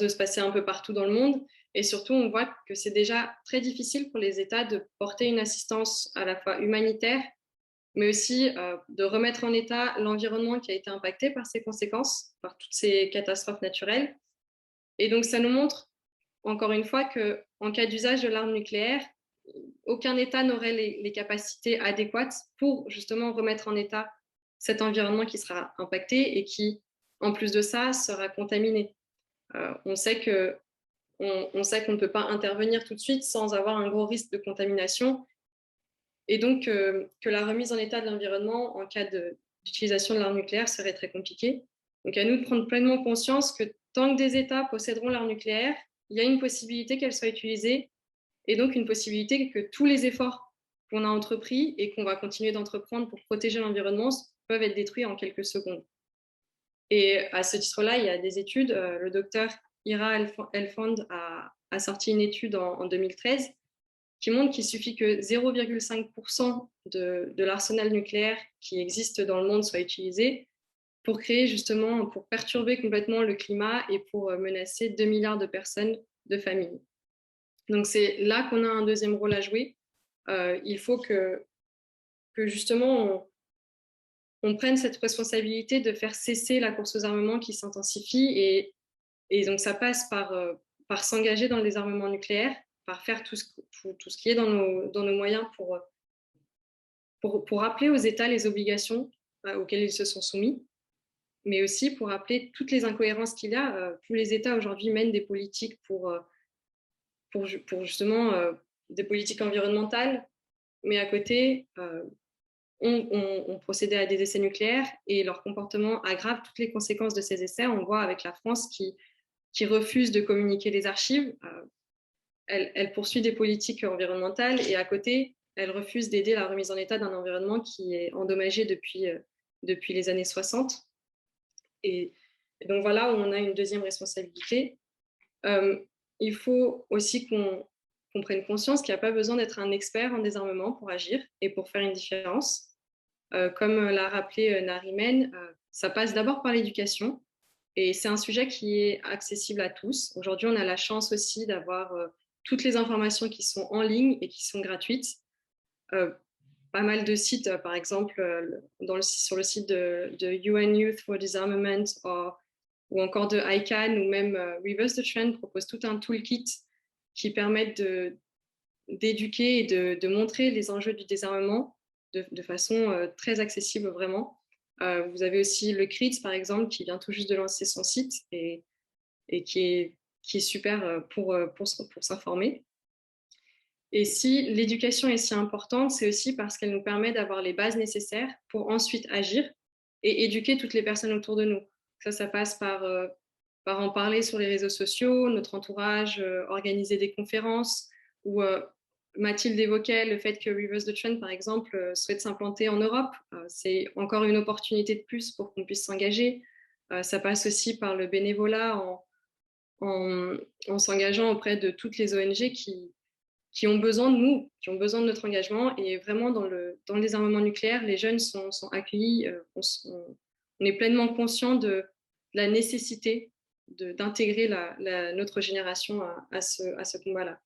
se passer un peu partout dans le monde. Et surtout, on voit que c'est déjà très difficile pour les États de porter une assistance à la fois humanitaire, mais aussi de remettre en état l'environnement qui a été impacté par ces conséquences, par toutes ces catastrophes naturelles. Et donc, ça nous montre, encore une fois, qu'en cas d'usage de l'arme nucléaire, aucun État n'aurait les capacités adéquates pour justement remettre en état cet environnement qui sera impacté et qui, en plus de ça, sera contaminé. On sait qu'on ne peut pas intervenir tout de suite sans avoir un gros risque de contamination. et donc que la remise en état de l'environnement en cas d'utilisation de l'arme nucléaire serait très compliquée. Donc à nous de prendre pleinement conscience que tant que des États posséderont l'arme nucléaire, il y a une possibilité qu'elle soit utilisée, et donc une possibilité que tous les efforts qu'on a entrepris et qu'on va continuer d'entreprendre pour protéger l'environnement peuvent être détruits en quelques secondes. Et à ce titre-là, il y a des études. Le docteur Ira Elfand a sorti une étude en 2013 qui montre qu'il suffit que 0,5% de l'arsenal nucléaire qui existe dans le monde soit utilisé pour créer justement, pour perturber complètement le climat et pour menacer 2 milliards de personnes, de familles. Donc c'est là qu'on a un deuxième rôle à jouer. Il faut que justement on prenne cette responsabilité de faire cesser la course aux armements qui s'intensifie, et donc ça passe par s'engager dans le désarmement nucléaire, par faire tout ce qui est dans nos moyens pour rappeler aux États les obligations auxquelles ils se sont soumis, mais aussi pour rappeler toutes les incohérences qu'il y a. Tous les États aujourd'hui mènent des politiques pour justement des politiques environnementales, mais à côté, ont procédé à des essais nucléaires, et leur comportement aggrave toutes les conséquences de ces essais. On le voit avec la France qui refuse de communiquer les archives. Elle poursuit des politiques environnementales, et à côté, elle refuse d'aider la remise en état d'un environnement qui est endommagé depuis les années 60. Et donc voilà où on a une deuxième responsabilité. Il faut aussi qu'on prenne conscience qu'il n'y a pas besoin d'être un expert en désarmement pour agir et pour faire une différence. Comme l'a rappelé Narimen, ça passe d'abord par l'éducation, et c'est un sujet qui est accessible à tous. Aujourd'hui, on a la chance aussi d'avoir toutes les informations qui sont en ligne et qui sont gratuites. Pas mal de sites, par exemple sur le site de UN Youth for Disarmament ou encore de ICANN, ou même Reverse the Trend propose tout un toolkit qui permettent d'éduquer et de montrer les enjeux du désarmement de façon très accessible, vraiment. Vous avez aussi le CRITS, par exemple, qui vient tout juste de lancer son site et qui est super pour s'informer. Et si l'éducation est si importante, c'est aussi parce qu'elle nous permet d'avoir les bases nécessaires pour ensuite agir et éduquer toutes les personnes autour de nous. Ça passe par en parler sur les réseaux sociaux, notre entourage, organiser des conférences, ou Mathilde évoquait le fait que Reverse the Trend, par exemple, souhaite s'implanter en Europe. C'est encore une opportunité de plus pour qu'on puisse s'engager. Ça passe aussi par le bénévolat en s'engageant auprès de toutes les ONG qui ont besoin de nous, qui ont besoin de notre engagement. Et vraiment, dans le désarmement nucléaire, les jeunes sont accueillis. On est pleinement conscient de la nécessité d'intégrer notre génération à ce combat-là.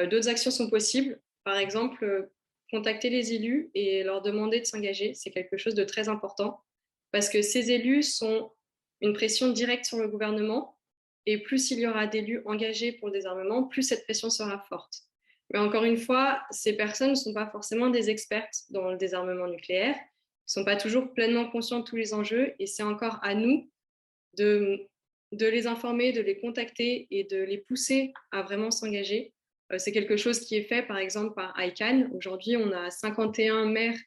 D'autres actions sont possibles. Par exemple, contacter les élus et leur demander de s'engager. C'est quelque chose de très important, parce que ces élus sont une pression directe sur le gouvernement, et plus il y aura d'élus engagés pour le désarmement, plus cette pression sera forte. Mais encore une fois, ces personnes ne sont pas forcément des expertes dans le désarmement nucléaire, ne sont pas toujours pleinement conscients de tous les enjeux, et c'est encore à nous de les informer, de les contacter et de les pousser à vraiment s'engager. C'est quelque chose qui est fait, par exemple, par ICANN. Aujourd'hui, on a 51 maires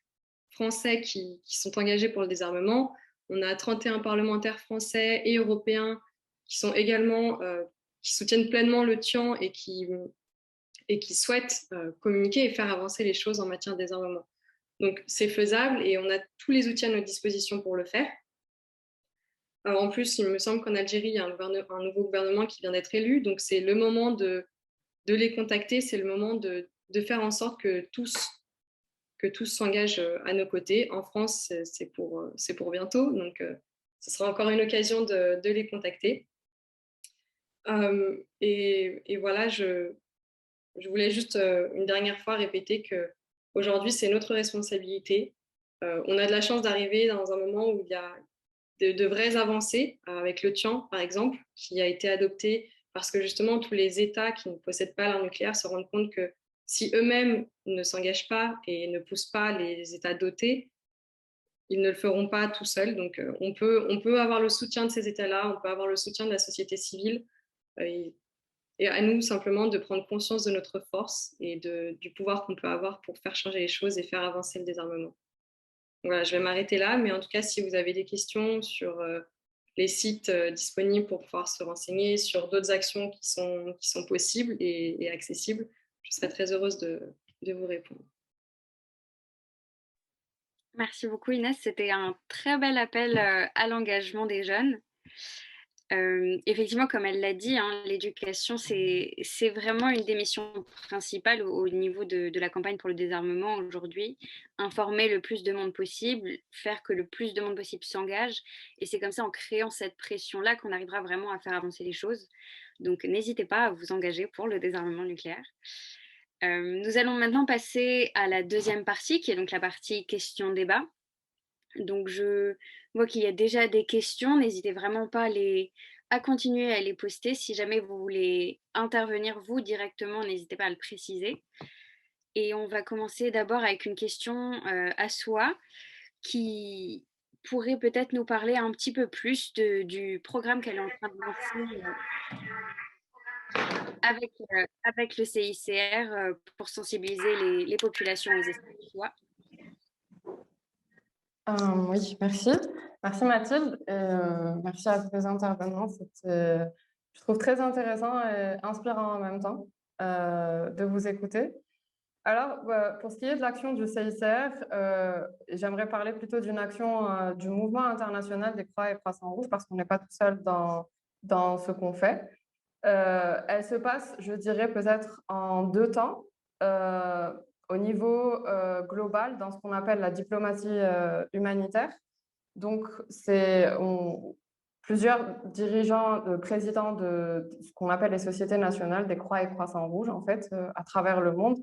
français qui sont engagés pour le désarmement. On a 31 parlementaires français et européens qui sont également, qui soutiennent pleinement le TIAN et qui souhaitent communiquer et faire avancer les choses en matière de désarmement. Donc, c'est faisable, et on a tous les outils à notre disposition pour le faire. Alors, en plus, il me semble qu'en Algérie, il y a un nouveau gouvernement qui vient d'être élu. Donc, c'est le moment de les contacter, c'est le moment de faire en sorte que tous s'engagent à nos côtés. En France, c'est pour bientôt, donc ce sera encore une occasion de les contacter. Et voilà, je voulais juste une dernière fois répéter qu'aujourd'hui, c'est notre responsabilité. On a de la chance d'arriver dans un moment où il y a de vraies avancées, avec le TIAN, par exemple, qui a été adopté parce que justement, tous les États qui ne possèdent pas l'arme nucléaire se rendent compte que si eux-mêmes ne s'engagent pas et ne poussent pas les États dotés, ils ne le feront pas tout seuls. Donc, on peut avoir le soutien de ces États-là, on peut avoir le soutien de la société civile. Et à nous simplement de prendre conscience de notre force et du pouvoir qu'on peut avoir pour faire changer les choses et faire avancer le désarmement. Donc voilà, je vais m'arrêter là, mais en tout cas, si vous avez des questions sur les sites disponibles pour pouvoir se renseigner, sur d'autres actions qui sont possibles et accessibles, je serais très heureuse de vous répondre. Merci beaucoup Inès, c'était un très bel appel à l'engagement des jeunes. Effectivement, comme elle l'a dit, hein, l'éducation, c'est vraiment une des missions principales au niveau de la campagne pour le désarmement aujourd'hui. Informer le plus de monde possible, faire que le plus de monde possible s'engage. Et c'est comme ça, en créant cette pression-là, qu'on arrivera vraiment à faire avancer les choses. Donc, n'hésitez pas à vous engager pour le désarmement nucléaire. Nous allons maintenant passer à la deuxième partie, qui est donc la partie questions-débats. Donc, je vois qu'il y a déjà des questions. N'hésitez vraiment pas à continuer à les poster. Si jamais vous voulez intervenir, vous, directement, n'hésitez pas à le préciser. Et on va commencer d'abord avec une question à soi qui pourrait peut-être nous parler un petit peu plus du programme qu'elle est en train de lancer avec le CICR pour sensibiliser les populations aux essais de soi. Oui, merci. Merci Mathilde. Merci à tous les intervenants. Je trouve très intéressant et inspirant en même temps de vous écouter. Alors, pour ce qui est de l'action du CICR, j'aimerais parler plutôt d'une action du mouvement international des Croix et Croissants-Rouges parce qu'on n'est pas tout seul dans ce qu'on fait. Elle se passe, je dirais, peut-être en deux temps. Au niveau global, dans ce qu'on appelle la diplomatie humanitaire. Donc, plusieurs dirigeants, présidents de ce qu'on appelle les sociétés nationales des Croix et Croissants-Rouges, en fait, à travers le monde,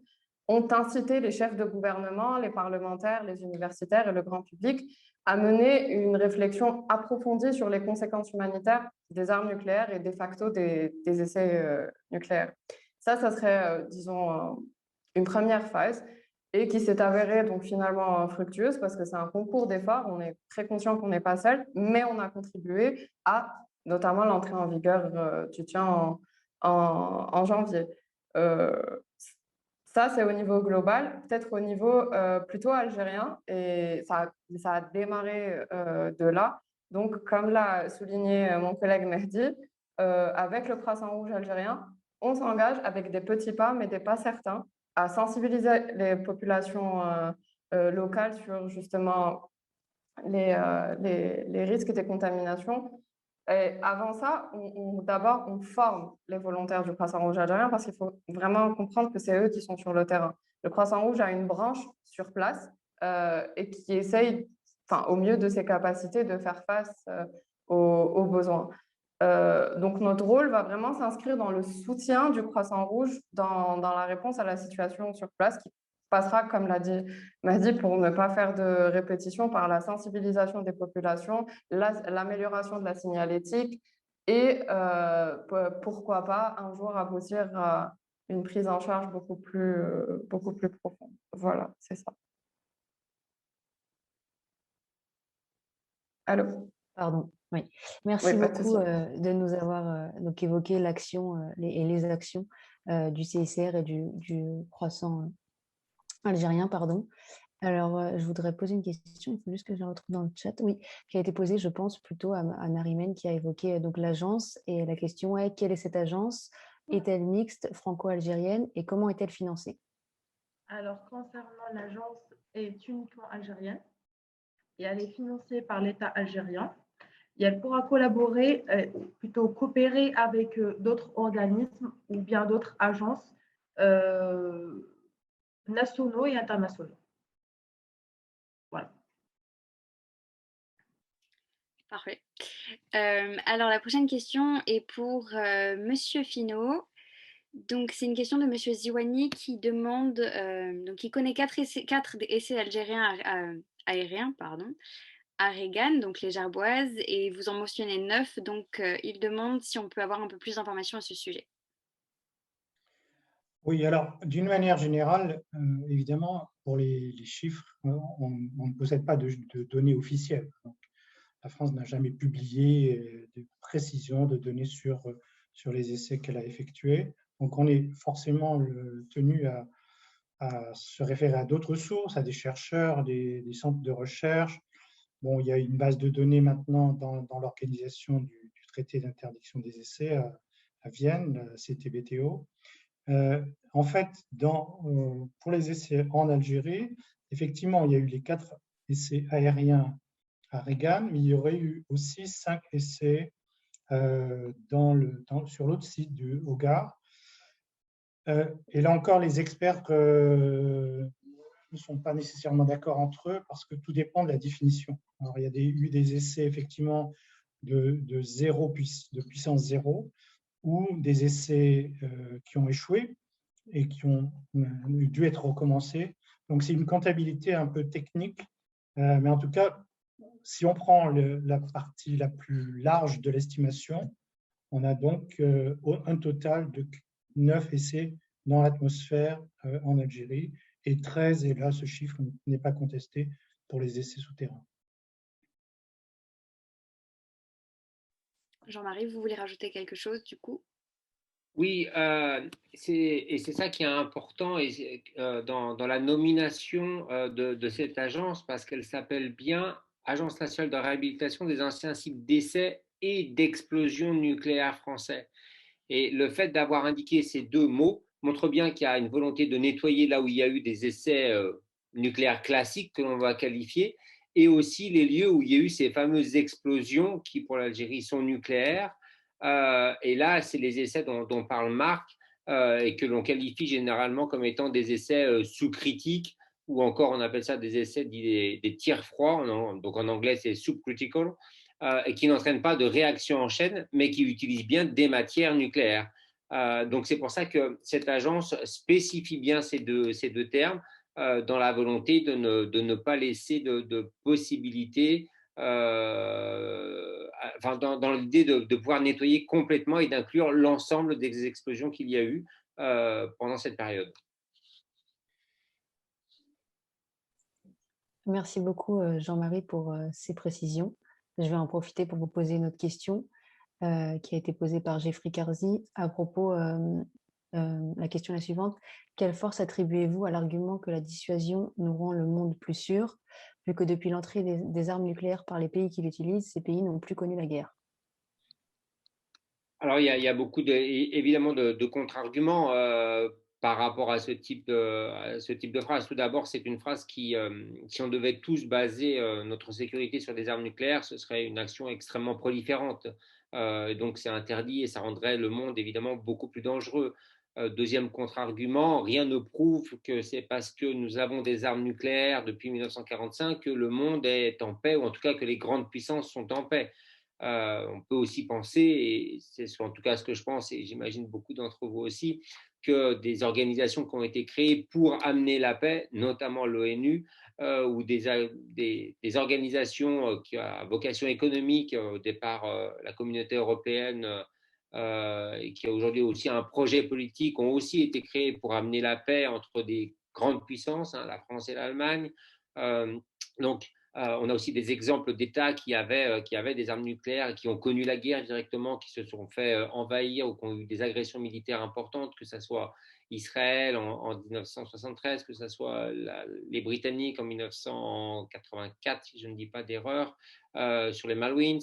ont incité les chefs de gouvernement, les parlementaires, les universitaires et le grand public à mener une réflexion approfondie sur les conséquences humanitaires des armes nucléaires et de facto des essais nucléaires. Ça serait, disons, une première phase et qui s'est avérée donc finalement fructueuse parce que c'est un concours d'efforts. On est très conscient qu'on n'est pas seul, mais on a contribué à notamment l'entrée en vigueur du tien en janvier. Ça, c'est au niveau global, peut-être au niveau plutôt algérien, et ça a démarré de là. Donc, comme l'a souligné mon collègue Mehdi, avec le Croissant Rouge algérien, on s'engage avec des petits pas, mais des pas certains, à sensibiliser les populations locales sur justement les risques des contaminations. Et avant ça, d'abord, on forme les volontaires du Croissant Rouge algérien parce qu'il faut vraiment comprendre que c'est eux qui sont sur le terrain. Le Croissant Rouge a une branche sur place et qui essaye, au mieux de ses capacités, de faire face aux besoins. Donc, notre rôle va vraiment s'inscrire dans le soutien du Croissant Rouge dans la réponse à la situation sur place qui passera, comme l'a dit Mahdi, pour ne pas faire de répétition, par la sensibilisation des populations, l'amélioration de la signalétique et pourquoi pas un jour aboutir à une prise en charge beaucoup plus profonde. Voilà, c'est ça. Allô? Pardon, oui. Merci beaucoup de nous avoir donc évoqué l'action et les actions du CICR et du Croissant algérien, pardon. Alors, je voudrais poser une question, il faut juste que je la retrouve dans le chat, oui, qui a été posée, je pense, plutôt à Narimène, qui a évoqué donc l'agence, et la question est, quelle est cette agence? Est-elle mixte, franco-algérienne, et comment est-elle financée? Alors, concernant l'agence, elle est uniquement algérienne, et elle est financée par l'État algérien, et elle pourra collaborer, plutôt coopérer avec d'autres organismes ou bien d'autres agences nationaux et internationaux. Voilà. Parfait. Alors, la prochaine question est pour Monsieur Finot. Donc, c'est une question de Monsieur Ziwani qui demande, donc il connaît 4 essais algériens aériens, à Regan, donc les Gerboises, et vous en mentionnez 9. Donc, il demande si on peut avoir un peu plus d'informations à ce sujet. Oui, alors, d'une manière générale, évidemment, pour les chiffres, on ne possède pas de données officielles. Donc, la France n'a jamais publié de précision de données sur sur les essais qu'elle a effectués. Donc, on est forcément tenu à se référer à d'autres sources, à des chercheurs, des centres de recherche. Bon, il y a une base de données maintenant dans l'organisation du traité d'interdiction des essais à Vienne, la CTBTO. En fait, pour les essais en Algérie, effectivement, il y a eu les 4 essais aériens à Regan, mais il y aurait eu aussi 5 essais sur l'autre site du Hogar. Et là encore, les experts ne sont pas nécessairement d'accord entre eux parce que tout dépend de la définition. Alors, il y a eu des essais effectivement de puissance 0 ou des essais qui ont échoué et qui ont dû être recommencés. Donc, c'est une comptabilité un peu technique, mais en tout cas, si on prend la partie la plus large de l'estimation, on a donc un total de 9 essais dans l'atmosphère en Algérie et 13, et là ce chiffre n'est pas contesté, pour les essais souterrains. Jean-Marie, vous voulez rajouter quelque chose du coup? Oui, c'est ça qui est important dans la nomination de cette agence, parce qu'elle s'appelle bien Agence nationale de réhabilitation des anciens sites d'essais et d'explosion nucléaire français. Et le fait d'avoir indiqué ces 2 mots montre bien qu'il y a une volonté de nettoyer là où il y a eu des essais nucléaires classiques que l'on va qualifier, et aussi les lieux où il y a eu ces fameuses explosions qui, pour l'Algérie, sont nucléaires. Et là, c'est les essais dont parle Marc et que l'on qualifie généralement comme étant des essais sous-critiques, ou encore on appelle ça des essais des tirs froids, donc en anglais c'est subcritical, et qui n'entraînent pas de réaction en chaîne, mais qui utilisent bien des matières nucléaires. Donc c'est pour ça que cette agence spécifie bien ces deux termes dans la volonté de ne pas laisser de possibilités, dans l'idée de pouvoir nettoyer complètement et d'inclure l'ensemble des explosions qu'il y a eu pendant cette période. Merci beaucoup Jean-Marie pour ces précisions. Je vais en profiter pour vous poser une autre question qui a été posée par Jeffrey Karzi à propos, la question est la suivante. Quelle force attribuez-vous à l'argument que la dissuasion nous rend le monde plus sûr, vu que depuis l'entrée des armes nucléaires par les pays qui l'utilisent, ces pays n'ont plus connu la guerre? Alors, il y a beaucoup évidemment de contre-arguments par rapport à ce type de phrase. Tout d'abord, c'est une phrase qui, si on devait tous baser notre sécurité sur des armes nucléaires, ce serait une action extrêmement proliférante. Donc, c'est interdit et ça rendrait le monde évidemment beaucoup plus dangereux. Deuxième contre-argument, rien ne prouve que c'est parce que nous avons des armes nucléaires depuis 1945 que le monde est en paix, ou en tout cas que les grandes puissances sont en paix. On peut aussi penser, et c'est en tout cas ce que je pense, et j'imagine beaucoup d'entre vous aussi, que des organisations qui ont été créées pour amener la paix, notamment l'ONU, ou des organisations qui ont à vocation économique, au départ la communauté européenne, et qui a aujourd'hui aussi un projet politique, ont aussi été créées pour amener la paix entre des grandes puissances, la France et l'Allemagne. Donc, on a aussi des exemples d'États qui avaient des armes nucléaires et qui ont connu la guerre directement, qui se sont fait envahir ou qui ont eu des agressions militaires importantes, que ce soit Israël en 1973, que ce soit les Britanniques en 1984, si je ne dis pas d'erreur, sur les Malouines.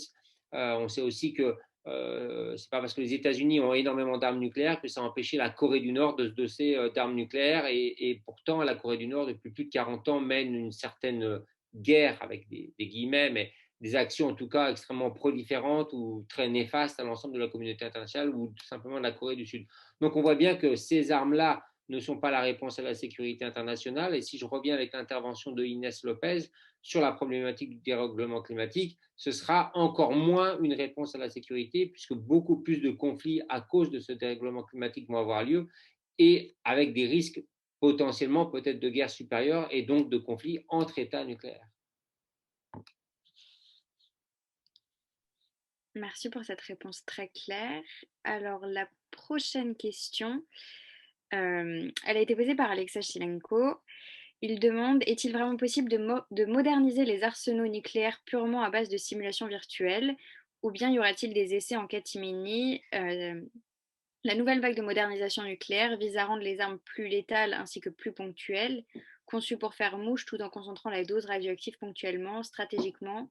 On sait aussi que c'est pas parce que les États-Unis ont énormément d'armes nucléaires que ça a empêché la Corée du Nord de se doter d'armes nucléaires, et pourtant la Corée du Nord depuis plus de 40 ans mène une certaine guerre avec des guillemets, mais des actions en tout cas extrêmement proliférantes ou très néfastes à l'ensemble de la communauté internationale ou tout simplement de la Corée du Sud. Donc on voit bien que ces armes-là ne sont pas la réponse à la sécurité internationale. Et si je reviens avec l'intervention de Inès Lopez sur la problématique du dérèglement climatique, ce sera encore moins une réponse à la sécurité, puisque beaucoup plus de conflits à cause de ce dérèglement climatique vont avoir lieu, et avec des risques potentiellement peut-être de guerre supérieure et donc de conflits entre États nucléaires. Merci pour cette réponse très claire. Alors, la prochaine question, elle a été posée par Alexa Chilenko. Il demande, est-il vraiment possible de moderniser les arsenaux nucléaires purement à base de simulation virtuelle, ou bien y aura-t-il des essais en catimini La nouvelle vague de modernisation nucléaire vise à rendre les armes plus létales ainsi que plus ponctuelles, conçues pour faire mouche tout en concentrant la dose radioactive ponctuellement, stratégiquement,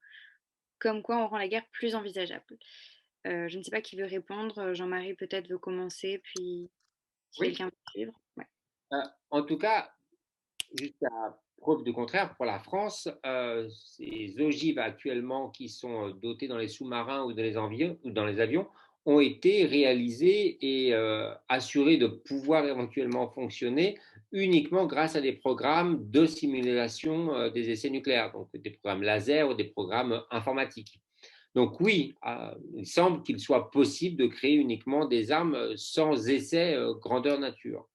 comme quoi on rend la guerre plus envisageable. Je ne sais pas qui veut répondre. Jean-Marie peut-être veut commencer, puis si Oui. quelqu'un veut suivre. Ouais. En tout cas, jusqu'à preuve du contraire, pour la France, ces ogives actuellement qui sont dotées dans les sous-marins ou dans les avions ont été réalisées et assurées de pouvoir éventuellement fonctionner uniquement grâce à des programmes de simulation des essais nucléaires, donc des programmes laser ou des programmes informatiques. Donc oui, il semble qu'il soit possible de créer uniquement des armes sans essai grandeur nature.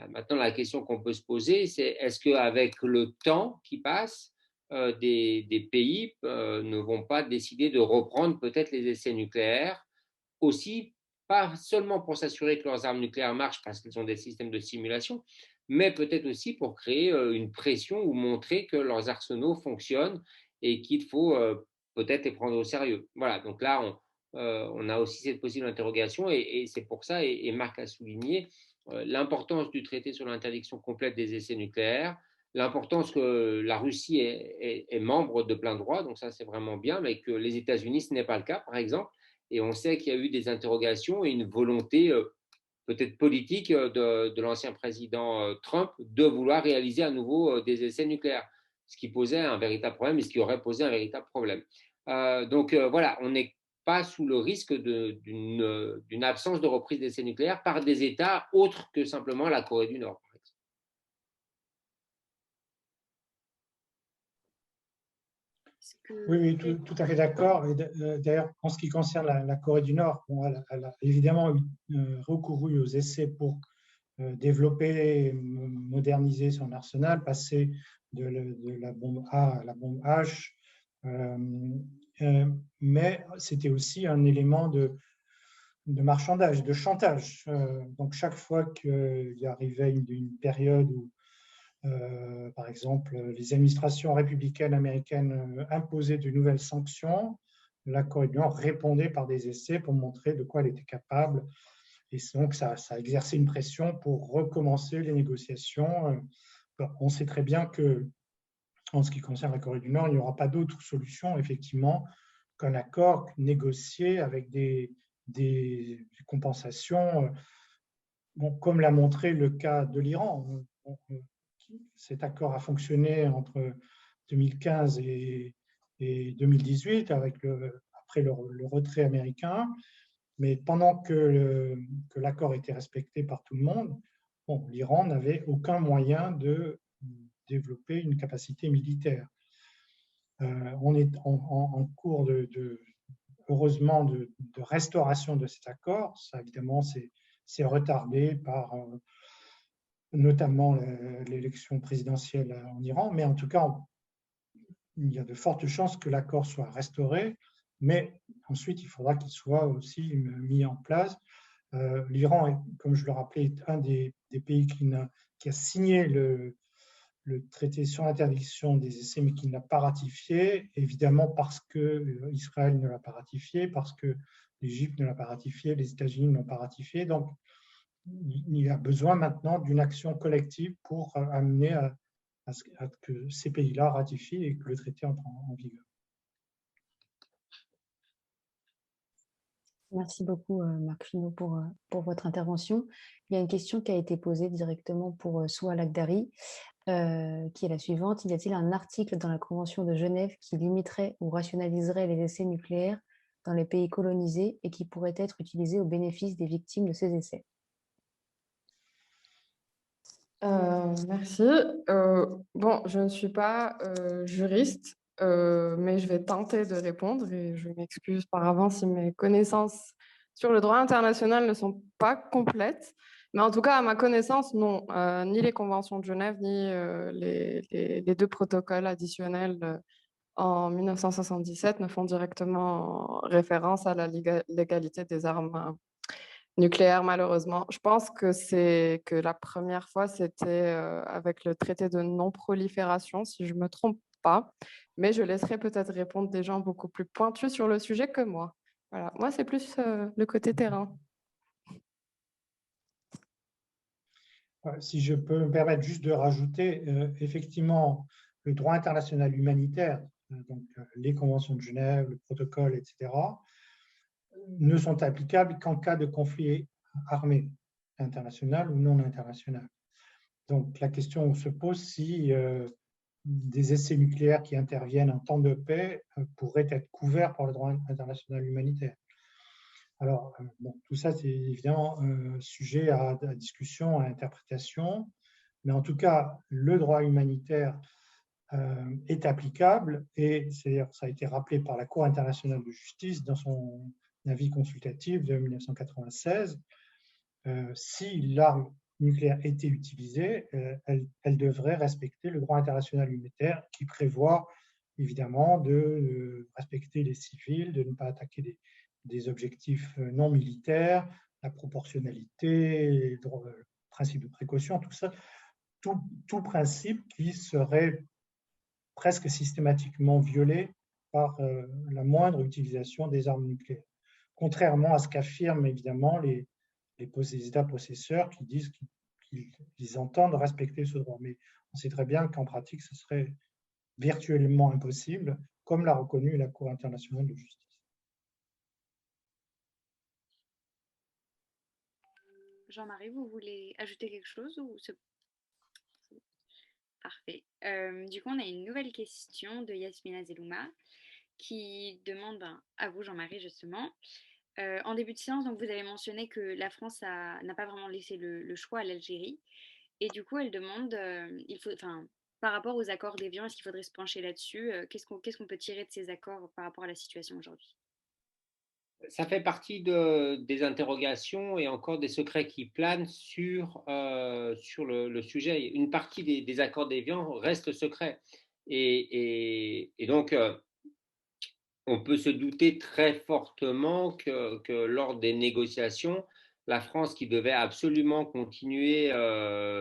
Maintenant, la question qu'on peut se poser, c'est est-ce qu'avec le temps qui passe, des pays ne vont pas décider de reprendre peut-être les essais nucléaires aussi, pas seulement pour s'assurer que leurs armes nucléaires marchent parce qu'ils ont des systèmes de simulation, mais peut-être aussi pour créer une pression ou montrer que leurs arsenaux fonctionnent et qu'il faut peut-être les prendre au sérieux. Voilà, donc là, on a aussi cette possible interrogation et c'est pour ça, et Marc a souligné, l'importance du traité sur l'interdiction complète des essais nucléaires, l'importance que la Russie est membre de plein droit, donc ça c'est vraiment bien, mais que les États-Unis, ce n'est pas le cas, par exemple. Et on sait qu'il y a eu des interrogations et une volonté peut-être politique de l'ancien président Trump de vouloir réaliser à nouveau des essais nucléaires, ce qui posait un véritable problème et ce qui aurait posé un véritable problème. Donc voilà, on n'est pas sous le risque d'une absence de reprise d'essais nucléaires par des États autres que simplement la Corée du Nord. Oui, tout à fait d'accord. D'ailleurs, en ce qui concerne la Corée du Nord, bon, elle a évidemment recouru aux essais pour développer et moderniser son arsenal, passer de la bombe A à la bombe H. Mais c'était aussi un élément de marchandage, de chantage. Donc, chaque fois qu'il arrivait une période où par exemple, les administrations républicaines américaines imposaient de nouvelles sanctions. La Corée du Nord répondait par des essais pour montrer de quoi elle était capable. Et donc, ça a exercé une pression pour recommencer les négociations. On sait très bien que, en ce qui concerne la Corée du Nord, il n'y aura pas d'autre solution, effectivement, qu'un accord négocié avec des compensations, bon, comme l'a montré le cas de l'Iran. Cet accord a fonctionné entre 2015 et 2018 après le retrait américain, mais pendant que l'accord était respecté par tout le monde, bon, l'Iran n'avait aucun moyen de développer une capacité militaire. On est en cours heureusement de restauration de cet accord. Ça, évidemment, c'est retardé par notamment l'élection présidentielle en Iran, mais en tout cas, il y a de fortes chances que l'accord soit restauré, mais ensuite, il faudra qu'il soit aussi mis en place. L'Iran, comme je le rappelais, est un des pays qui a signé le traité sur l'interdiction des essais, mais qui ne l'a pas ratifié, évidemment parce que Israël ne l'a pas ratifié, parce que l'Égypte ne l'a pas ratifié, les États-Unis ne l'ont pas ratifié. Donc, il y a besoin maintenant d'une action collective pour amener à que ces pays-là ratifient et que le traité entre en vigueur. Merci beaucoup, Marc Finot, pour votre intervention. Il y a une question qui a été posée directement pour Souha Lakhdari, qui est la suivante. Y a-t-il un article dans la Convention de Genève qui limiterait ou rationaliserait les essais nucléaires dans les pays colonisés et qui pourrait être utilisé au bénéfice des victimes de ces essais? Merci. Bon, je ne suis pas juriste, mais je vais tenter de répondre et je m'excuse par avance si mes connaissances sur le droit international ne sont pas complètes. Mais en tout cas, à ma connaissance, non. Ni les conventions de Genève, ni les deux protocoles additionnels en 1977 ne font directement référence à la légalité des armes nucléaire, malheureusement. Je pense que la première fois, c'était avec le traité de non-prolifération, si je ne me trompe pas. Mais je laisserai peut-être répondre des gens beaucoup plus pointus sur le sujet que moi. Voilà. Moi, c'est plus le côté terrain. Si je peux me permettre juste de rajouter, effectivement, le droit international humanitaire, donc les conventions de Genève, le protocole, etc., ne sont applicables qu'en cas de conflit armé, international ou non international. Donc la question se pose si des essais nucléaires qui interviennent en temps de paix pourraient être couverts par le droit international humanitaire. Alors, bon, tout ça, c'est évidemment sujet à discussion, à interprétation, mais en tout cas, le droit humanitaire est applicable et ça a été rappelé par la Cour internationale de justice dans son avis consultatif de 1996. Si l'arme nucléaire était utilisée, elle devrait respecter le droit international humanitaire qui prévoit évidemment de respecter les civils, de ne pas attaquer des objectifs non militaires, la proportionnalité, le principe de précaution, tout ça, tout principe qui serait presque systématiquement violé par la moindre utilisation des armes nucléaires. Contrairement à ce qu'affirment évidemment les États possesseurs qui disent qu'ils entendent respecter ce droit. Mais on sait très bien qu'en pratique, ce serait virtuellement impossible, comme l'a reconnu la Cour internationale de justice. Jean-Marie, vous voulez ajouter quelque chose ou c'est parfait. Du coup, on a une nouvelle question de Yasmina Zelouma qui demande à vous, Jean-Marie, justement. En début de séance, donc, vous avez mentionné que la France n'a pas vraiment laissé le choix à l'Algérie. Et du coup, elle demande, par rapport aux accords d'Évian, est-ce qu'il faudrait se pencher là-dessus? Qu'est-ce qu'on peut tirer de ces accords par rapport à la situation aujourd'hui? Ça fait partie des interrogations et encore des secrets qui planent sur le sujet. Une partie des accords d'Évian reste secret. Et donc, on peut se douter très fortement que lors des négociations, la France, qui devait absolument continuer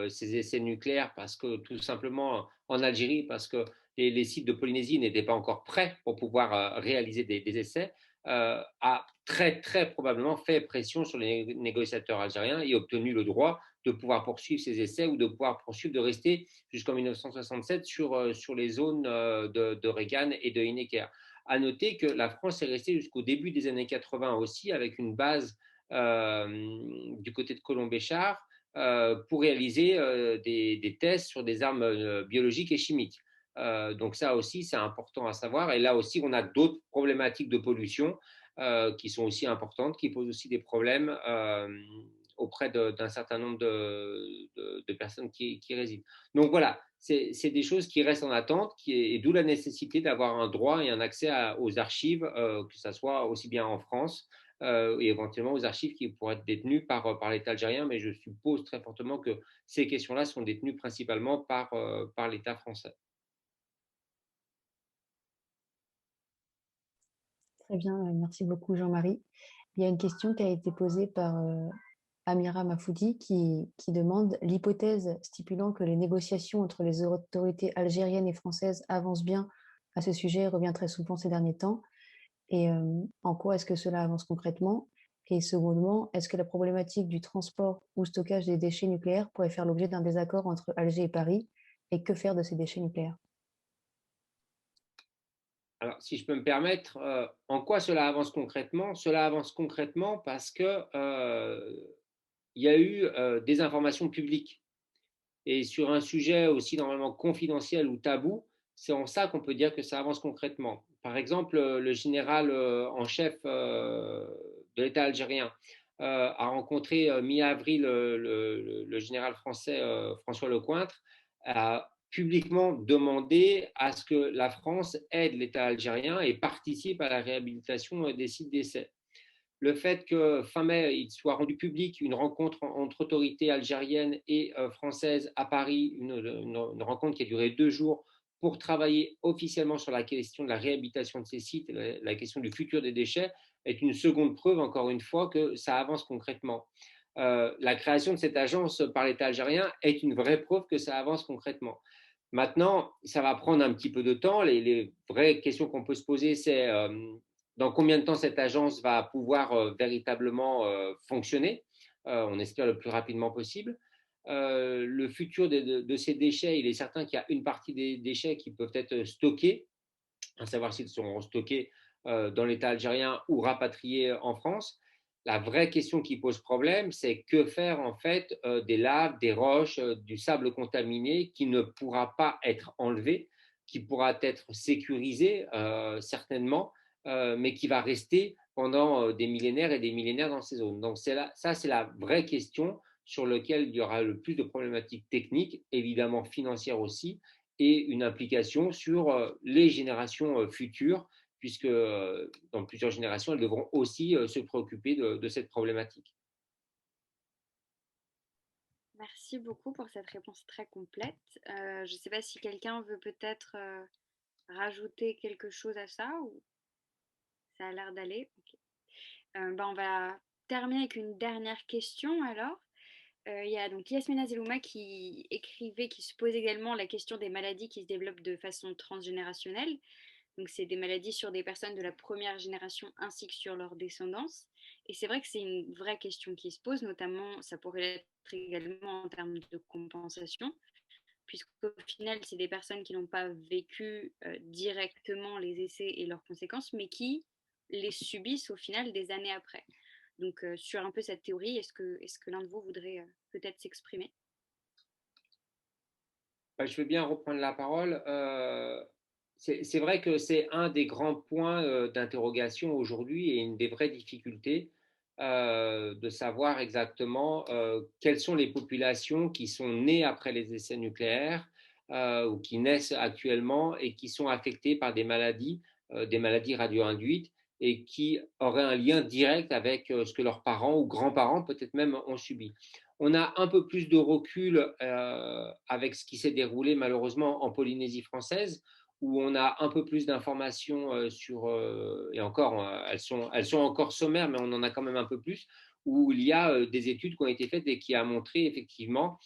ses essais nucléaires, parce que tout simplement en Algérie, parce que les sites de Polynésie n'étaient pas encore prêts pour pouvoir réaliser des essais, a très, très probablement fait pression sur les négociateurs algériens et obtenu le droit de pouvoir poursuivre ces essais ou de pouvoir poursuivre, de rester jusqu'en 1967 sur les zones de Regan et de Hineker. À noter que la France est restée jusqu'au début des années 80 aussi avec une base du côté de Colombéchard pour réaliser des tests sur des armes biologiques et chimiques. Donc ça aussi, c'est important à savoir. Et là aussi, on a d'autres problématiques de pollution qui sont aussi importantes, qui posent aussi des problèmes auprès d'un certain nombre de personnes qui résident. Donc voilà, c'est des choses qui restent en attente, et d'où la nécessité d'avoir un droit et un accès aux archives, que ce soit aussi bien en France et éventuellement aux archives qui pourraient être détenues par l'État algérien, mais je suppose très fortement que ces questions-là sont détenues principalement par l'État français. Très bien, merci beaucoup Jean-Marie. Il y a une question qui a été posée par Amira Mafoudi qui demande l'hypothèse stipulant que les négociations entre les autorités algériennes et françaises avancent bien à ce sujet revient très souvent ces derniers temps. Et en quoi est-ce que cela avance concrètement? Et secondement, est-ce que la problématique du transport ou stockage des déchets nucléaires pourrait faire l'objet d'un désaccord entre Alger et Paris? Et que faire de ces déchets nucléaires? Alors, si je peux me permettre, en quoi cela avance concrètement? Cela avance concrètement parce que il y a eu des informations publiques. Et sur un sujet aussi normalement confidentiel ou tabou, c'est en ça qu'on peut dire que ça avance concrètement. Par exemple, le général en chef de l'État algérien a rencontré mi-avril le général français François Lecointre, a publiquement demandé à ce que la France aide l'État algérien et participe à la réhabilitation des sites d'essai. Le fait que fin mai, il soit rendu public une rencontre entre autorités algériennes et françaises à Paris, une rencontre qui a duré 2 jours pour travailler officiellement sur la question de la réhabilitation de ces sites, la question du futur des déchets, est une seconde preuve, encore une fois, que ça avance concrètement. La création de cette agence par l'État algérien est une vraie preuve que ça avance concrètement. Maintenant, ça va prendre un petit peu de temps. Les vraies questions qu'on peut se poser, c'est dans combien de temps cette agence va pouvoir véritablement fonctionner. On espère le plus rapidement possible. le futur de ces déchets, il est certain qu'il y a une partie des déchets qui peuvent être stockés, à savoir s'ils seront stockés dans l'État algérien ou rapatriés en France. La vraie question qui pose problème, c'est que faire en fait des laves, des roches, du sable contaminé qui ne pourra pas être enlevé, qui pourra être sécurisé certainement, mais qui va rester pendant des millénaires et des millénaires dans ces zones. Donc ça, c'est la vraie question sur laquelle il y aura le plus de problématiques techniques, évidemment financières aussi, et une implication sur les générations futures, puisque dans plusieurs générations, elles devront aussi se préoccuper de cette problématique. Merci beaucoup pour cette réponse très complète. Je ne sais pas si quelqu'un veut peut-être rajouter quelque chose à ça, ou ça a l'air d'aller. Okay. On va terminer avec une dernière question alors. Il y a donc Yasmina Zelouma qui écrivait, qui se pose également la question des maladies qui se développent de façon transgénérationnelle. Donc, c'est des maladies sur des personnes de la première génération ainsi que sur leur descendance. Et c'est vrai que c'est une vraie question qui se pose, notamment, ça pourrait être également en termes de compensation, puisqu'au final, c'est des personnes qui n'ont pas vécu directement les essais et leurs conséquences, mais qui les subissent au final des années après. Donc, sur un peu cette théorie, est-ce que l'un de vous voudrait peut-être s'exprimer? Je veux bien reprendre la parole. C'est vrai que c'est un des grands points d'interrogation aujourd'hui et une des vraies difficultés de savoir exactement quelles sont les populations qui sont nées après les essais nucléaires ou qui naissent actuellement et qui sont affectées par des maladies radio-induites et qui auraient un lien direct avec ce que leurs parents ou grands-parents peut-être même ont subi. On a un peu plus de recul avec ce qui s'est déroulé malheureusement en Polynésie française, où on a un peu plus d'informations sur, et encore, elles sont encore sommaires, mais on en a quand même un peu plus, où il y a des études qui ont été faites et qui a montré effectivement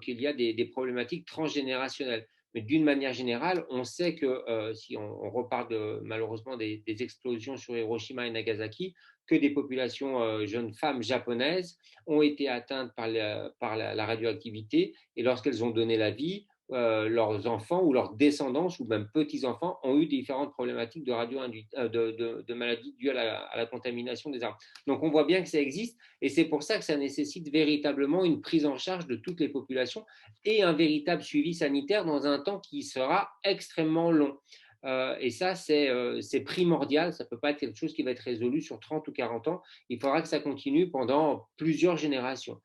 qu'il y a des problématiques transgénérationnelles. Mais d'une manière générale, on sait que si on repart malheureusement des explosions sur Hiroshima et Nagasaki, que des populations jeunes femmes japonaises ont été atteintes par la radioactivité et lorsqu'elles ont donné la vie, leurs enfants ou leurs descendants ou même petits-enfants ont eu différentes problématiques de maladies dues à la contamination des armes. Donc on voit bien que ça existe et c'est pour ça que ça nécessite véritablement une prise en charge de toutes les populations et un véritable suivi sanitaire dans un temps qui sera extrêmement long. Et ça, c'est primordial. Ça ne peut pas être quelque chose qui va être résolu sur 30 ou 40 ans. Il faudra que ça continue pendant plusieurs générations.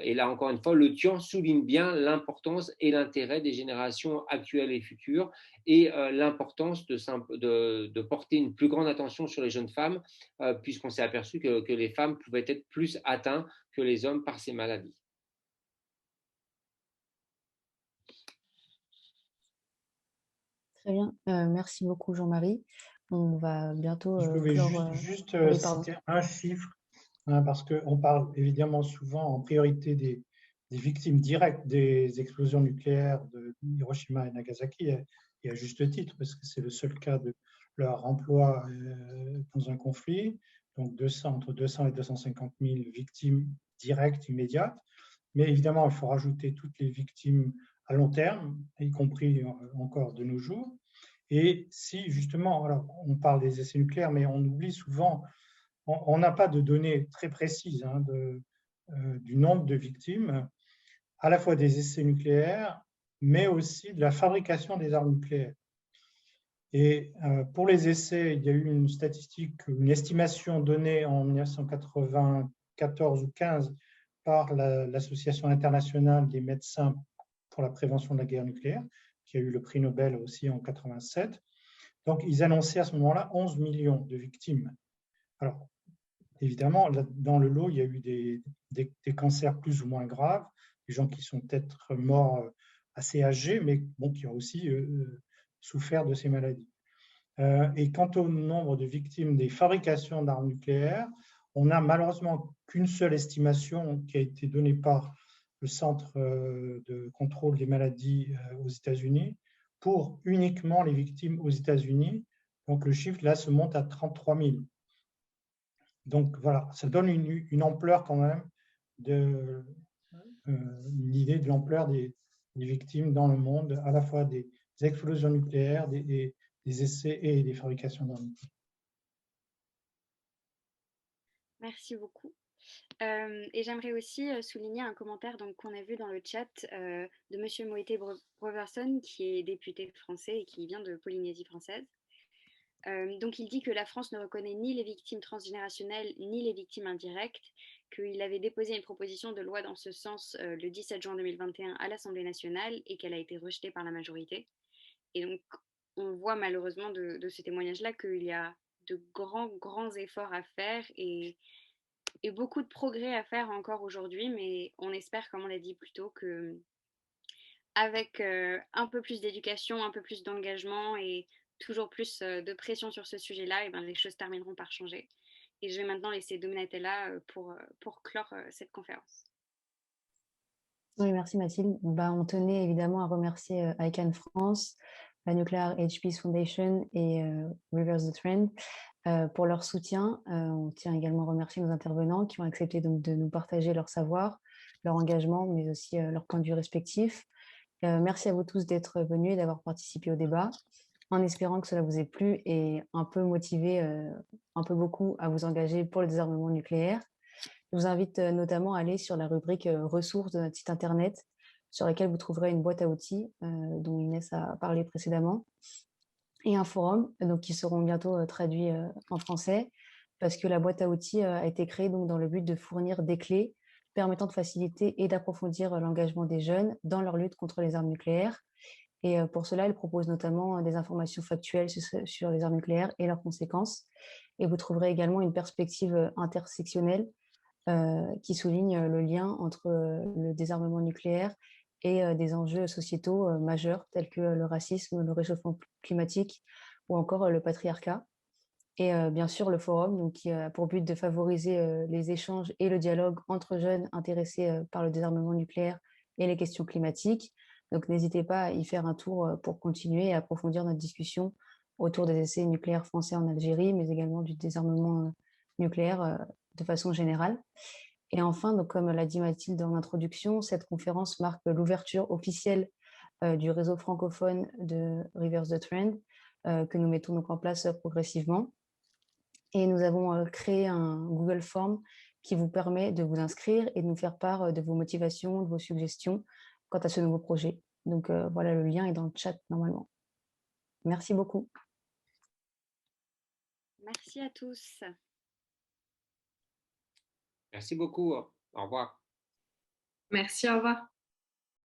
Et là, encore une fois, le Tian souligne bien l'importance et l'intérêt des générations actuelles et futures et l'importance de porter une plus grande attention sur les jeunes femmes, puisqu'on s'est aperçu que les femmes pouvaient être plus atteintes que les hommes par ces maladies. Très bien, merci beaucoup Jean-Marie. On va bientôt Je pouvais clore. juste Oui, citer un chiffre, hein, parce qu'on parle évidemment souvent en priorité des victimes directes des explosions nucléaires de Hiroshima et Nagasaki, et à juste titre, parce que c'est le seul cas de leur emploi dans un conflit, donc entre 200 et 250 000 victimes directes, immédiates. Mais évidemment, il faut rajouter toutes les victimes à long terme, y compris encore de nos jours. Et si justement, alors, on parle des essais nucléaires, mais on oublie souvent, on n'a pas de données très précises hein, du nombre de victimes, à la fois des essais nucléaires, mais aussi de la fabrication des armes nucléaires. Et pour les essais, il y a eu une statistique, une estimation donnée en 1994 ou 15 par l'Association internationale des médecins pour la prévention de la guerre nucléaire, qui a eu le prix Nobel aussi en 87. Donc, ils annonçaient à ce moment-là 11 millions de victimes. Alors, évidemment, dans le lot, il y a eu des cancers plus ou moins graves, des gens qui sont peut-être morts assez âgés, mais bon, qui ont aussi souffert de ces maladies. Et quant au nombre de victimes des fabrications d'armes nucléaires, on n'a malheureusement qu'une seule estimation qui a été donnée par le Centre de contrôle des maladies aux États-Unis pour uniquement les victimes aux États-Unis. Donc le chiffre là se monte à 33 000. Donc voilà, ça donne une ampleur quand même une idée de l'ampleur des victimes dans le monde, à la fois des explosions nucléaires, des essais et des fabrications d'armes. Merci beaucoup. Et j'aimerais aussi souligner un commentaire qu'on a vu dans le chat de Monsieur Moïté Broverson, qui est député français et qui vient de Polynésie française. Donc il dit que la France ne reconnaît ni les victimes transgénérationnelles ni les victimes indirectes, qu'il avait déposé une proposition de loi dans ce sens le 17 juin 2021 à l'Assemblée nationale et qu'elle a été rejetée par la majorité. Et donc on voit malheureusement de ce témoignage-là qu'il y a de grands efforts à faire et beaucoup de progrès à faire encore aujourd'hui, mais on espère, comme on l'a dit plus tôt, que avec un peu plus d'éducation, un peu plus d'engagement et toujours plus de pression sur ce sujet-là, et ben, les choses termineront par changer. Et je vais maintenant laisser Donatella pour clore cette conférence. Oui, merci Mathilde. On tenait évidemment à remercier ICANN France, la Nuclear Age Peace Foundation et Reverse the Trend pour leur soutien. On tient également à remercier nos intervenants qui ont accepté donc de nous partager leur savoir, leur engagement, mais aussi leurs points de vue respectifs. Merci à vous tous d'être venus et d'avoir participé au débat, en espérant que cela vous ait plu et un peu motivé, un peu beaucoup à vous engager pour le désarmement nucléaire. Je vous invite notamment à aller sur la rubrique ressources de notre site internet, sur laquelle vous trouverez une boîte à outils dont Inès a parlé précédemment, et un forum donc, qui seront bientôt traduits en français, parce que la boîte à outils a été créée donc, dans le but de fournir des clés permettant de faciliter et d'approfondir l'engagement des jeunes dans leur lutte contre les armes nucléaires. Et pour cela, elle propose notamment des informations factuelles sur les armes nucléaires et leurs conséquences. Et vous trouverez également une perspective intersectionnelle qui souligne le lien entre le désarmement nucléaire et des enjeux sociétaux majeurs tels que le racisme, le réchauffement climatique ou encore le patriarcat. Et bien sûr, le forum donc, qui a pour but de favoriser les échanges et le dialogue entre jeunes intéressés par le désarmement nucléaire et les questions climatiques. Donc n'hésitez pas à y faire un tour pour continuer et approfondir notre discussion autour des essais nucléaires français en Algérie, mais également du désarmement nucléaire de façon générale. Et enfin, donc, comme l'a dit Mathilde en introduction, cette conférence marque l'ouverture officielle du réseau francophone de Reverse the Trend que nous mettons donc en place progressivement. Et nous avons créé un Google Form qui vous permet de vous inscrire et de nous faire part de vos motivations, de vos suggestions quant à ce nouveau projet. Donc voilà, le lien est dans le chat normalement. Merci beaucoup. Merci à tous. Merci beaucoup. Au revoir. Merci, au revoir.